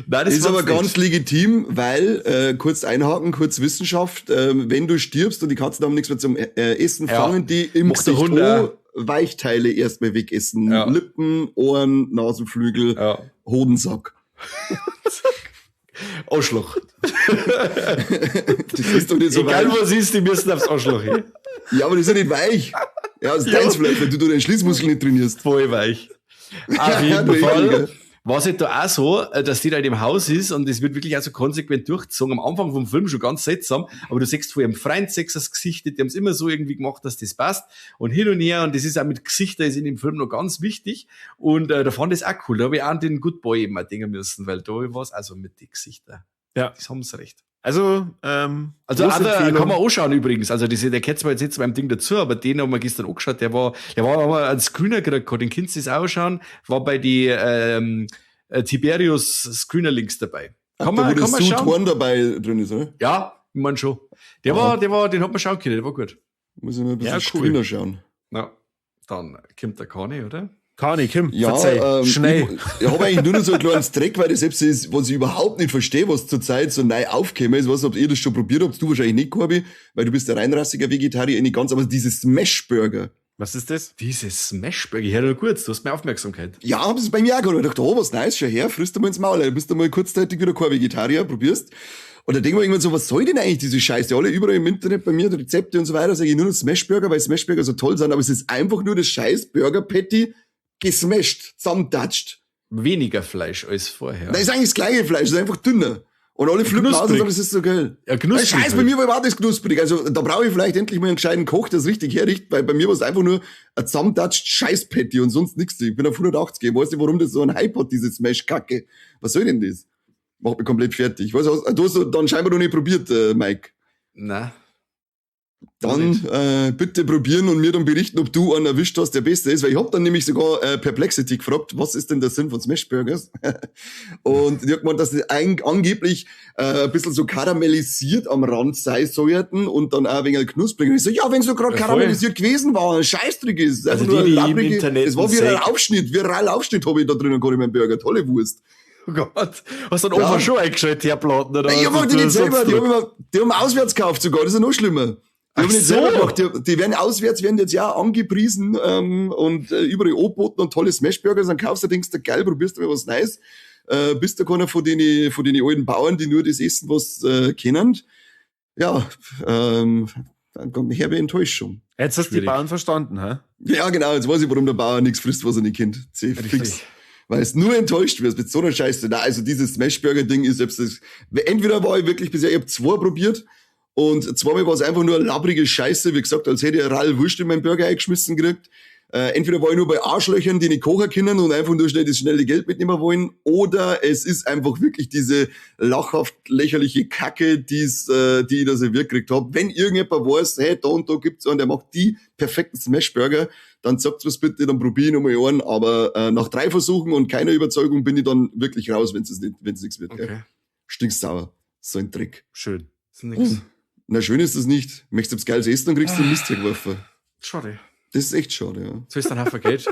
das Ist war's aber nicht. ganz legitim, weil, kurz einhaken, kurz Wissenschaft, wenn du stirbst und die Katzen haben nichts mehr zum Essen, Ja. fangen die im Macht der Gesicht Hund an, auch. Weichteile erstmal wegessen. Ja. Lippen, Ohren, Nasenflügel, Ja. Hodensack. Arschloch. Das ist doch nicht so Egal weich. was ist, die müssen aufs Arschloch hin. Ja, aber das ist ja nicht weich. Ja, das ist deins vielleicht, weil du deinen Schließmuskel nicht trainierst. Voll weich. Auf Ja, jeden du Fall Ewiger. war es halt da auch so, dass die da in dem Haus ist und es wird wirklich auch so konsequent durchgezogen. Am Anfang vom Film schon ganz seltsam, aber du siehst vor ihrem Freund das Gesicht, die haben es immer so irgendwie gemacht, dass das passt und hin und her und das ist auch mit Gesichtern ist in dem Film noch ganz wichtig und da fand ich es auch cool. Da habe ich auch an den Good Boy eben auch denken müssen, weil da war es also mit den Gesichtern. Ja. Das haben sie recht. Also, Also große Other Empfehlung. kann man anschauen übrigens. Also der kennt zwar jetzt nicht zu meinem Ding dazu, aber den haben wir gestern angeschaut. Der war aber einen Screener gekriegt, den kannst du das auch anschauen. War bei die Tiberius Screener-Links dabei. Kann Da, man wo der Sue schauen. Torn dabei drin ist, oder? Ja, ich mein schon. Den hat man schauen können, der war gut. Muss ich mal ein bisschen Ja, cool. Screener schauen. Ja, dann kommt der Kani, oder? Kani, Kim, Ja, verzeih, schnell. Ich habe eigentlich nur noch so ein kleines Dreck, weil das selbst ist, was ich überhaupt nicht verstehe, was zurzeit so neu aufkäme. Ich weiß nicht, ob ihr das schon probiert habt, du wahrscheinlich nicht, Corby, weil du bist der reinrassiger Vegetarier, nicht ganz, aber diese Smash-Burger. Was ist das? Dieses Smashburger, ich höre nur kurz, du hast mehr Aufmerksamkeit. Ja, das ist bei mir auch gerade. Ich dachte, oh, was nice, schau her, frisst du mal ins Maul. Du bist du mal kurzzeitig wieder kein Vegetarier, probierst. Und da denken wir irgendwann so, was soll denn eigentlich diese Scheiße? Alle überall im Internet bei mir, die Rezepte und so weiter, sage ich nur noch Smashburger, weil Smashburger so toll sind, aber es ist einfach nur das scheiß Burger-Patty gesmashed, zusammentatscht. Weniger Fleisch als vorher. Das ist eigentlich das gleiche Fleisch, das ist einfach dünner. Und alle flippen aus und Knusprig. sagen, das ist so geil. Ja, Nein, knusprig. Scheiß, bei halt. mir war überhaupt nicht knusprig. Also da brauche ich vielleicht endlich mal einen gescheiten Koch, der es richtig herrichtet, weil bei mir war es einfach nur ein zusammentatscht Scheiß-Patty und sonst nichts. Ich bin auf 180, ich weiß nicht, warum das so ein Hype hat, diese Smash-Kacke. Was soll denn das? Macht mich komplett fertig. Ich weiß, du hast dann scheinbar noch nicht probiert, Mike. Nein. Dann bitte probieren und mir dann berichten, ob du einen erwischt hast, der Beste ist. Weil ich hab dann nämlich sogar Perplexity gefragt, was ist denn der Sinn von Smashburgers? Und die hat gemeint, dass das angeblich ein bisschen so karamellisiert am Rand sein sollten und dann auch ein wenig knusprig. Und ich so, ja, wenn so gerade Ja, voll. karamellisiert gewesen war, ein Scheißdreck ist. Also Einfach nur die eine im lapprige, Internet das war wie ein sagen- viral Aufschnitt habe ich da drinnen gehabt in meinem Burger. Tolle Wurst. Oh Gott. Hast du dann Ja. oben schon eingeschaltet, Herr Platten? Oder Nein, ich was hab die du nicht selber, sonst die noch? haben auswärts gekauft sogar, das ist ja noch schlimmer. Die haben Ach nicht so. selber gemacht, die werden auswärts, werden jetzt ja angepriesen und überall angeboten und tolle Smashburger, dann kaufst du, denkst du, geil, probierst du mal was Neues. Bist du keiner von den alten Bauern, die nur das essen, was kennen. Ja, dann kommt mich herbe Enttäuschung. Jetzt hast du die Schwierig. Bauern verstanden, hä? Ja, genau, jetzt weiß ich, warum der Bauer nichts frisst, was er nicht kennt. Fix. Richtig. Weil es nur enttäuscht wirst mit so einer Scheiße. Na, also dieses Smashburger-Ding ist selbst das, entweder war ich wirklich bisher, ich habe 2 probiert und zweimal war es einfach nur eine labbrige Scheiße, wie gesagt, als hätte ich Rall Wurst in meinen Burger eingeschmissen gekriegt. Entweder war ich nur bei Arschlöchern, die nicht kochen können und einfach nur schnell das schnelle Geld mitnehmen wollen, oder es ist einfach wirklich diese lachhaft lächerliche Kacke, die ich da serviert gekriegt habe. Wenn irgendjemand weiß, hey, da und da gibt's einen, der macht die perfekten Smashburger, dann sagt's was bitte, dann probier ich nochmal einen, aber nach 3 Versuchen und keiner Überzeugung bin ich dann wirklich raus, wenn's nichts wird. Gell? Okay. Stinksauer. So ein Trick. Schön. Das ist nix. Na, schön ist das nicht. Möchtest du was Geiles essen, dann kriegst du Mist hergeworfen. Schade. Das ist echt schade, ja. Jetzt hast du einen Haufen Geld.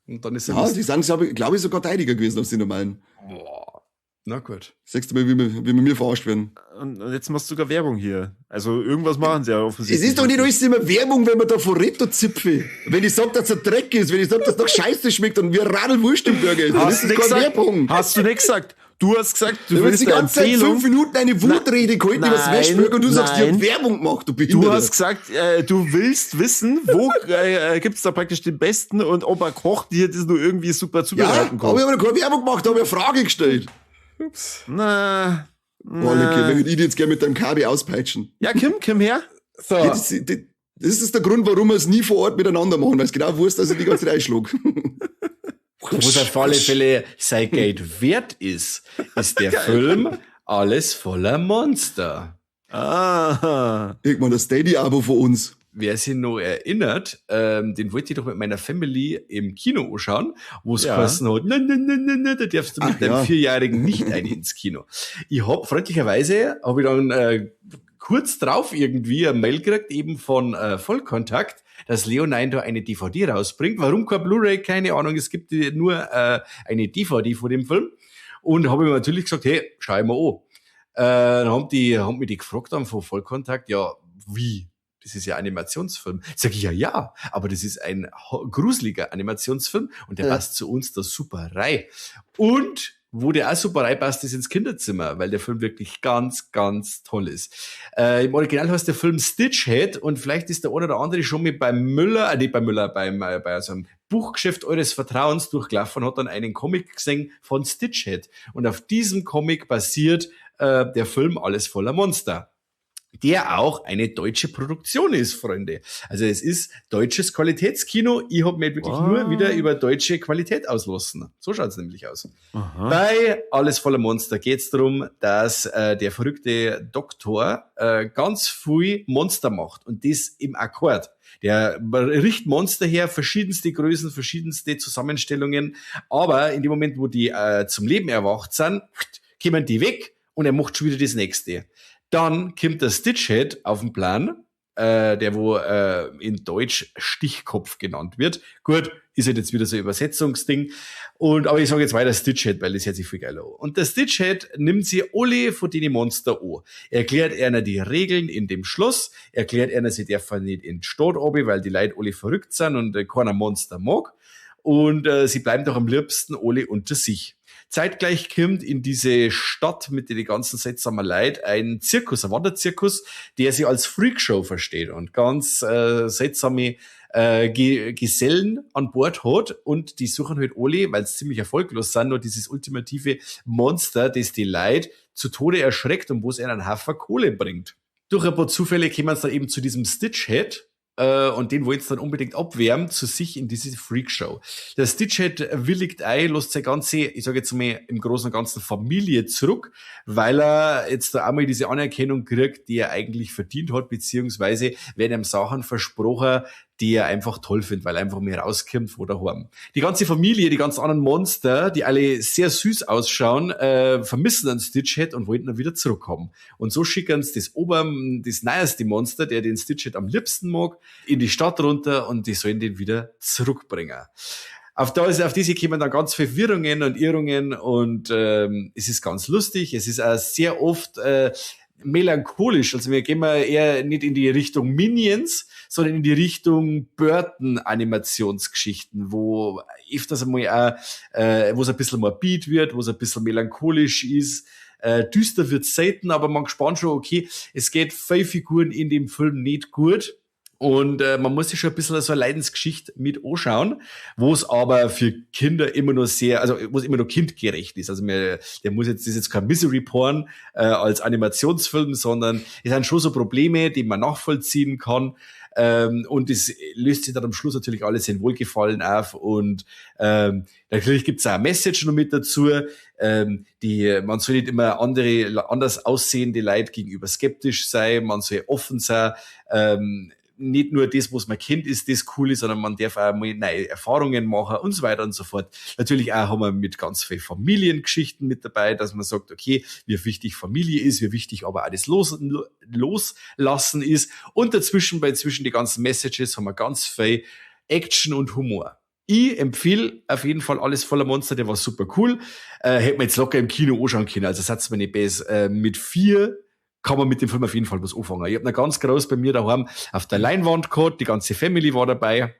Und dann ist er Ja, Mist. die sind, glaube ich, sogar teidiger gewesen als die normalen. Boah. Na gut. Sagst du mal, wie wir mir verarscht werden. Und jetzt machst du sogar Werbung hier. Also irgendwas machen sie ja Es offensichtlich. ist doch nicht alles immer Werbung, wenn man davon redet, du Zipfel. Wenn ich sag, dass es ein Dreck ist, wenn ich sag, dass es nach Scheiße schmeckt und wie ein Radelwurst im Burger ist, dann ist Hast du das nicht keine gesagt? Werbung. Hast du nicht gesagt? Du hast gesagt, du Du hast willst die eine ganze Zeit Empfehlung. 5 Minuten eine Wutrede gehalten über das Nein, Smashburger und du sagst, die nein. haben Werbung gemacht, du Du Behinderter. hast gesagt, du willst wissen, wo gibt's da praktisch den Besten und ob er kocht, dir das nur irgendwie super ja, zubereiten kann. aber ich habe keine Werbung gemacht, habe ich eine Frage gestellt. Na, Oh, okay, wenn ich jetzt gerne mit deinem KB auspeitschen. ja, Kim her. So. Ja, das ist der Grund, warum wir es nie vor Ort miteinander machen, weil es genau wusste, dass ich die ganze Zeit einschlug. Was auf alle Fälle sein Geld wert ist der Film Alles voller Monster. Irgendwann das Steady-Abo von uns. Wer sich noch erinnert, den wollte ich doch mit meiner Family im Kino anschauen, wo es geheißen hat, nein, da darfst du mit deinem Vierjährigen nicht rein ins Kino. Ich hab freundlicherweise, dann kurz drauf irgendwie eine Mail gekriegt, eben von Vollkontakt, dass Leonine da eine DVD rausbringt. Warum kein Blu-ray? Keine Ahnung, es gibt nur eine DVD von dem Film. Und habe ich mir natürlich gesagt, hey, schau ich mal an. Dann haben mich die gefragt haben von Vollkontakt, ja, wie? Das ist ja Animationsfilm. Sag ich, ja, aber das ist ein gruseliger Animationsfilm und der passt zu uns da super rein. Und wo der auch super reinpasst, ist ins Kinderzimmer, weil der Film wirklich ganz, ganz toll ist. Im Original heißt der Film Stitchhead und vielleicht ist der eine oder andere schon mal bei so einem Buchgeschäft eures Vertrauens durchgelaufen und hat dann einen Comic gesehen von Stitchhead. Und auf diesem Comic basiert der Film Alles voller Monster, der auch eine deutsche Produktion ist, Freunde. Also es ist deutsches Qualitätskino. Ich habe mir wirklich nur wieder über deutsche Qualität auslassen. So schaut's nämlich aus. Aha. Bei Alles voller Monster geht's darum, dass der verrückte Doktor ganz viel Monster macht und das im Akkord. Der riecht Monster her, verschiedenste Größen, verschiedenste Zusammenstellungen, aber in dem Moment, wo die zum Leben erwacht sind, kommen die weg und er macht schon wieder das nächste. Dann kommt der Stitchhead auf den Plan, der wo in Deutsch Stichkopf genannt wird. Gut, ist halt jetzt wieder so ein Übersetzungsding. Aber ich sage jetzt weiter Stitchhead, weil das hört sich viel geiler an. Und der Stitchhead nimmt sie alle von den Monster an. Erklärt einer die Regeln in dem Schloss, erklärt einer, sie dürfen nicht in die Stadt runter, weil die Leute alle verrückt sind und keiner Monster mag. Und sie bleiben doch am liebsten alle unter sich. Zeitgleich kommt in diese Stadt mit den ganzen seltsamen Leuten ein Zirkus, ein Wanderzirkus, der sich als Freakshow versteht und ganz seltsame Gesellen an Bord hat und die suchen halt alle, weil sie ziemlich erfolglos sind, nur dieses ultimative Monster, das die Leute zu Tode erschreckt und wo es einen Haufen Kohle bringt. Durch ein paar Zufälle kommen sie dann eben zu diesem Stitchhead, und den wollen sie dann unbedingt abwärmen zu sich in diese Freakshow. Der Stitchhead willigt ein, lässt seine ganze, ich sage jetzt mal im Großen und Ganzen Familie zurück, weil er jetzt da einmal diese Anerkennung kriegt, die er eigentlich verdient hat, beziehungsweise werden ihm Sachen versprochen, die er einfach toll findet, weil er einfach mehr rauskommt von daheim. Die ganze Familie, die ganzen anderen Monster, die alle sehr süß ausschauen, vermissen einen Stitchhead und wollten ihn wieder zurückhaben. Und so schicken sie das neueste Monster, der den Stitchhead am liebsten mag, in die Stadt runter und die sollen den wieder zurückbringen. Auf diese kommen dann ganz viele Wirrungen und Irrungen und es ist ganz lustig. Es ist auch sehr oft melancholisch. Also wir gehen mal eher nicht in die Richtung Minions, sondern in die Richtung Burton-Animationsgeschichten, wo öfters einmal auch, wo es ein bisschen morbid wird, wo es ein bisschen melancholisch ist. Düster wird selten, aber man gespannt schon, okay, es geht viele Figuren in dem Film nicht gut. Und man muss sich schon ein bisschen so eine Leidensgeschichte mit anschauen, wo es aber für Kinder immer noch wo es immer noch kindgerecht ist. Also das ist jetzt kein Misery-Porn als Animationsfilm, sondern es sind schon so Probleme, die man nachvollziehen kann. Und es löst sich dann am Schluss natürlich alles in Wohlgefallen auf. Und natürlich gibt's auch eine Message noch mit dazu. Man soll nicht immer anders aussehende Leute gegenüber skeptisch sein, man soll offen sein. Nicht nur das, was man kennt, ist das cool, sondern man darf auch mal neue Erfahrungen machen und so weiter und so fort. Natürlich auch haben wir mit ganz vielen Familiengeschichten mit dabei, dass man sagt, okay, wie wichtig Familie ist, wie wichtig aber auch das Loslassen ist. Und zwischen die ganzen Messages haben wir ganz viel Action und Humor. Ich empfehle auf jeden Fall Alles voller Monster, der war super cool. Hätte man jetzt locker im Kino anschauen können, also satz mir nicht besser. Mit 4 kann man mit dem Film auf jeden Fall was anfangen. Ich habe ihn ganz groß bei mir daheim auf der Leinwand gehabt, die ganze Family war dabei.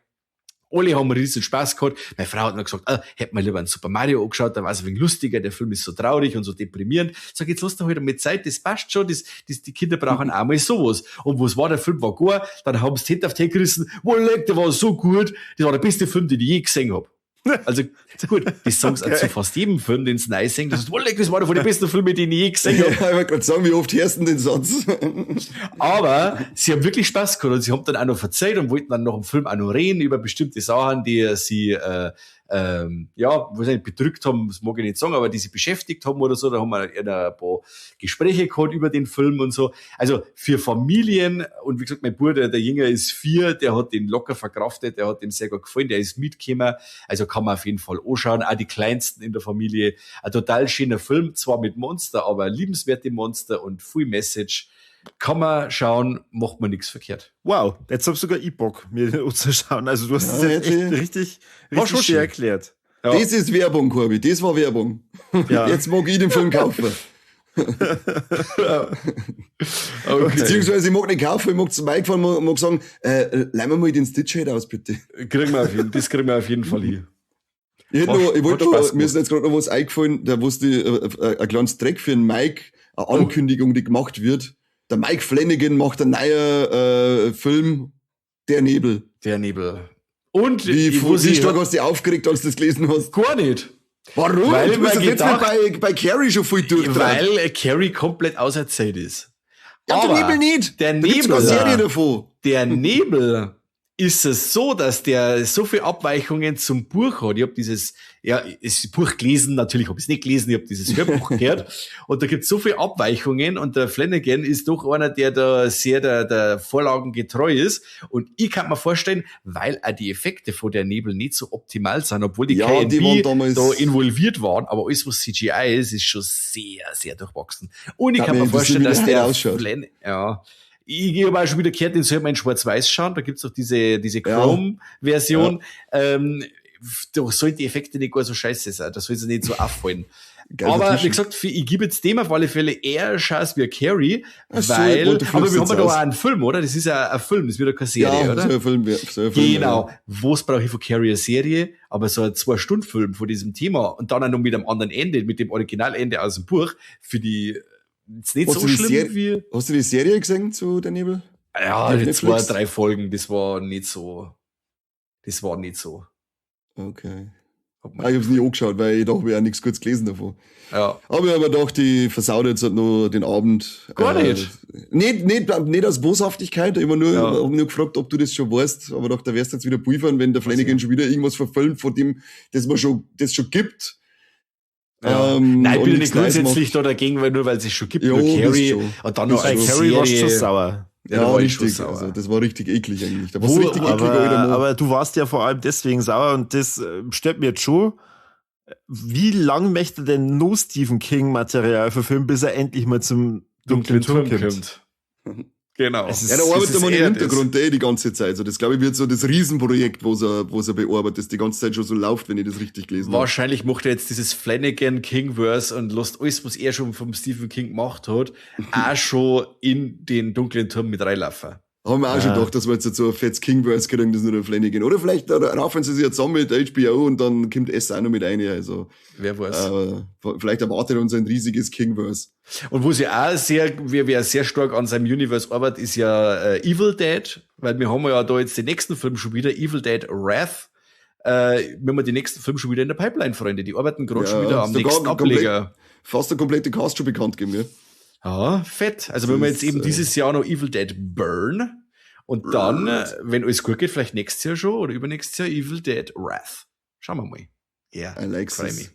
Alle haben riesen Spaß gehabt. Meine Frau hat noch gesagt, hätte man lieber einen Super Mario angeschaut, da war es ein wenig lustiger, der Film ist so traurig und so deprimierend. Ich sag, jetzt lass doch heute mit Zeit, das passt schon, die Kinder brauchen auch mal sowas. Und was war, der Film war gut, dann haben sie die Hände auf die Hände gerissen, der war so gut, das war der beste Film, den ich je gesehen habe. Also gut, die Songs okay. Zu fast jedem Film, den sie neu singen, das war einer von den besten Filmen, die ich je gesehen habe. Ja, ich wollte gerade sagen, wie oft hörst du den sonst? Aber sie haben wirklich Spaß gehabt und sie haben dann auch noch erzählt und wollten dann noch im Film auch noch reden über bestimmte Sachen, die sie wahrscheinlich bedrückt haben, das mag ich nicht sagen, aber die sich beschäftigt haben oder so, da haben wir ein paar Gespräche gehabt über den Film und so. Also für Familien, und wie gesagt, mein Bruder, der Jünger ist 4, der hat den locker verkraftet, der hat dem sehr gut gefallen, der ist mitgekommen, also kann man auf jeden Fall anschauen, auch die Kleinsten in der Familie. Ein total schöner Film, zwar mit Monster, aber liebenswerte Monster und viel Message. Kann man schauen, macht man nichts verkehrt. Wow, jetzt hab ich sogar Bock, mir den anzuschauen. Also du hast es jetzt echt richtig schön erklärt. Ja. Das ist Werbung, Corby, das war Werbung. Ja. Jetzt mag ich den Film kaufen. Okay. Beziehungsweise ich mag nicht kaufen, ich mag zum Mike fahren, mag sagen, leih mir mal den Stitch-Head aus, bitte. Das kriegen wir auf jeden Fall hin. Mir Spaß ist jetzt gerade noch was eingefallen, da wusste ein kleines Track für den Mike, eine Ankündigung, die gemacht wird. Der Mike Flanagan macht einen neuen Film, Der Nebel. Der Nebel. Und Wie stark hast du dich aufgeregt, als du das gelesen hast? gar nicht. Warum? Weil du bist man ja jetzt gedacht- bei Carrie schon viel durch. Weil Carrie komplett auserzählt ist. Ja, der Aber Nebel nicht. Der Da gibt's Nebel, eine Serie davon. der Nebel ist es so, dass der so viele Abweichungen zum Buch hat. Ich habe das Buch gelesen, natürlich habe ich es nicht gelesen, ich habe dieses Hörbuch gehört. Und da gibt es so viele Abweichungen und der Flanagan ist doch einer, der da sehr der Vorlagen getreu ist. Und ich kann mir vorstellen, weil auch die Effekte von der Nebel nicht so optimal sind, obwohl die Ja, KNB die waren damals- da involviert waren, aber alles, was CGI ist schon sehr, sehr durchwachsen. Und ich Ja, kann mir wenn das vorstellen, so dass wieder der ausschaut. ich habe auch schon wieder gehört, den soll man in Schwarz-Weiß schauen. Da gibt's doch diese Chrome-Version. Da sollten die Effekte nicht gar so scheiße sein. Das soll sie nicht so auffallen. Geil, Aber dazwischen. wie gesagt, ich gebe jetzt dem auf alle Fälle eher Chance wie Carrie, Ach so, weil, ich wollte aber wir haben jetzt ja da aus. auch einen Film, oder? Das ist ja ein Film, das wird ja keine Serie, Ja, oder? so ein Film. Genau. Was brauche ich von Carrie eine Serie? Aber so ein 2-Stunden-Film von diesem Thema und dann auch noch mit einem anderen Ende, mit dem Originalende aus dem Buch, für die jetzt nicht Hast so du die schlimm Serie- wie... Hast du die Serie gesehen zu Der Nebel? Ja, Auf die Netflix? 2-3 Folgen, das war nicht so. Okay. Hat man- Ich hab's nie angeschaut, weil ich dachte, wir haben nichts Gutes gelesen davon. Ja. Aber ich habe mir gedacht, die versaut jetzt halt noch den Abend. Gar nicht. Nicht aus Boshaftigkeit. Ich hab Ja. nur gefragt, ob du das schon weißt. Aber ich dachte, da wärst du jetzt wieder buifern, wenn der Flanagan schon wieder irgendwas verfilmt, von dem, das schon gibt. Ja. Nein, Nein, ich bin ja und nicht nichts Neues grundsätzlich da dagegen, weil nur weil es es schon gibt, Jo, nur das Carrie schon. und dann Das noch eine schon. Carrie warst Serie. schon sauer. Ja, da war ich schon richtig. sauer. Also, das war richtig eklig eigentlich. Da Wo- war's richtig eklig, Aber du warst ja vor allem deswegen sauer und das stört mir jetzt schon. Wie lang möchte denn no Stephen King Material verfilmen, bis er endlich mal zum dunklen Turm kommt? Genau. Es ist- Ja, da das arbeitet ist man im eher Hintergrund die ganze Zeit. Also das, glaube ich, wird so das Riesenprojekt, wo er bearbeitet, das die ganze Zeit schon so läuft, wenn ich das richtig gelesen habe. Wahrscheinlich macht er jetzt dieses Flanagan Kingverse und lässt alles, was er schon vom Stephen King gemacht hat, auch schon in den dunklen Turm mit reinlaufen. Haben wir auch schon Ja. gedacht, dass wir jetzt so ein fettes Kingverse kriegen, das nur der Flanagan. Oder vielleicht raufen sie sich jetzt zusammen mit HBO und dann kommt S auch noch mit rein. Also Wer weiß. vielleicht erwartet uns ein riesiges Kingverse. Und wo sie auch wer sehr stark an seinem Universe arbeitet, ist ja Evil Dead, weil wir haben ja da jetzt den nächsten Film schon wieder, Evil Dead Wrath. Wir haben die nächsten Film schon wieder in der Pipeline, Freunde. Die arbeiten gerade schon wieder am sogar nächsten Ableger. Fast der komplette Cast schon bekannt gegeben, ja. Ja, fett. Also wenn wir jetzt ist, eben dieses Jahr noch Evil Dead Burn und dann, wenn alles gut geht, vielleicht nächstes Jahr schon oder übernächstes Jahr Evil Dead Wrath. Schauen wir mal. Ja, I like freu this. mich.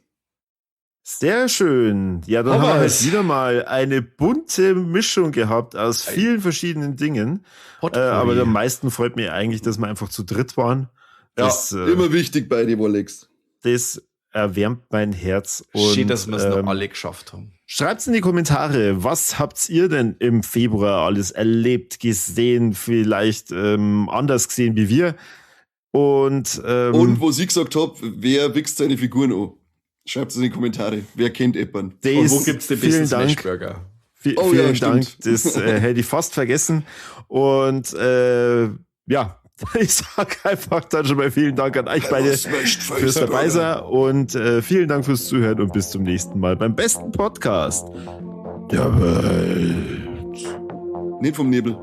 Sehr schön. Ja, dann Aber haben wir es- jetzt wieder mal eine bunte Mischung gehabt aus vielen verschiedenen Dingen. Aber am meisten freut mich eigentlich, dass wir einfach zu dritt waren. Das, Immer wichtig bei dem Alex. das erwärmt mein Herz. Und, Schön, dass wir es noch alle geschafft haben. Schreibt's in die Kommentare, was habt ihr denn im Februar alles erlebt, gesehen, vielleicht anders gesehen wie wir? Und Was ich gesagt hab, wer wichst seine Figuren an? Schreibt es in die Kommentare. Wer kennt jemanden? Und wo gibt's den vielen besten Dank. Smashburger? Oh Vielen ja, Dank, stimmt. das hätte ich fast vergessen. Und ja, ich sag einfach dann schon mal vielen Dank an euch beide fürs dabei sein und vielen Dank fürs Zuhören und bis zum nächsten Mal beim besten Podcast der Welt. Nicht vom Nebel.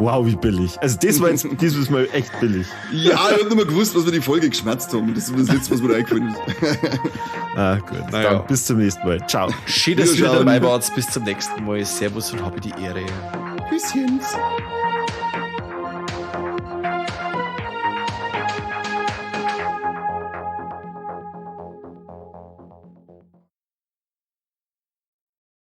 Wow, wie billig. Also das war jetzt dieses Mal echt billig. Ja, ich hab nicht mehr gewusst, was wir die Folge geschmerzt haben. Das ist das Letzte, was mir da eingefallen ist. Ah, gut. Naja. Dann bis zum nächsten Mal. Ciao. Schön, dass ihr wieder Wiederschauen. dabei wart. Bis zum nächsten Mal. Servus und habe die Ehre. Küsschens.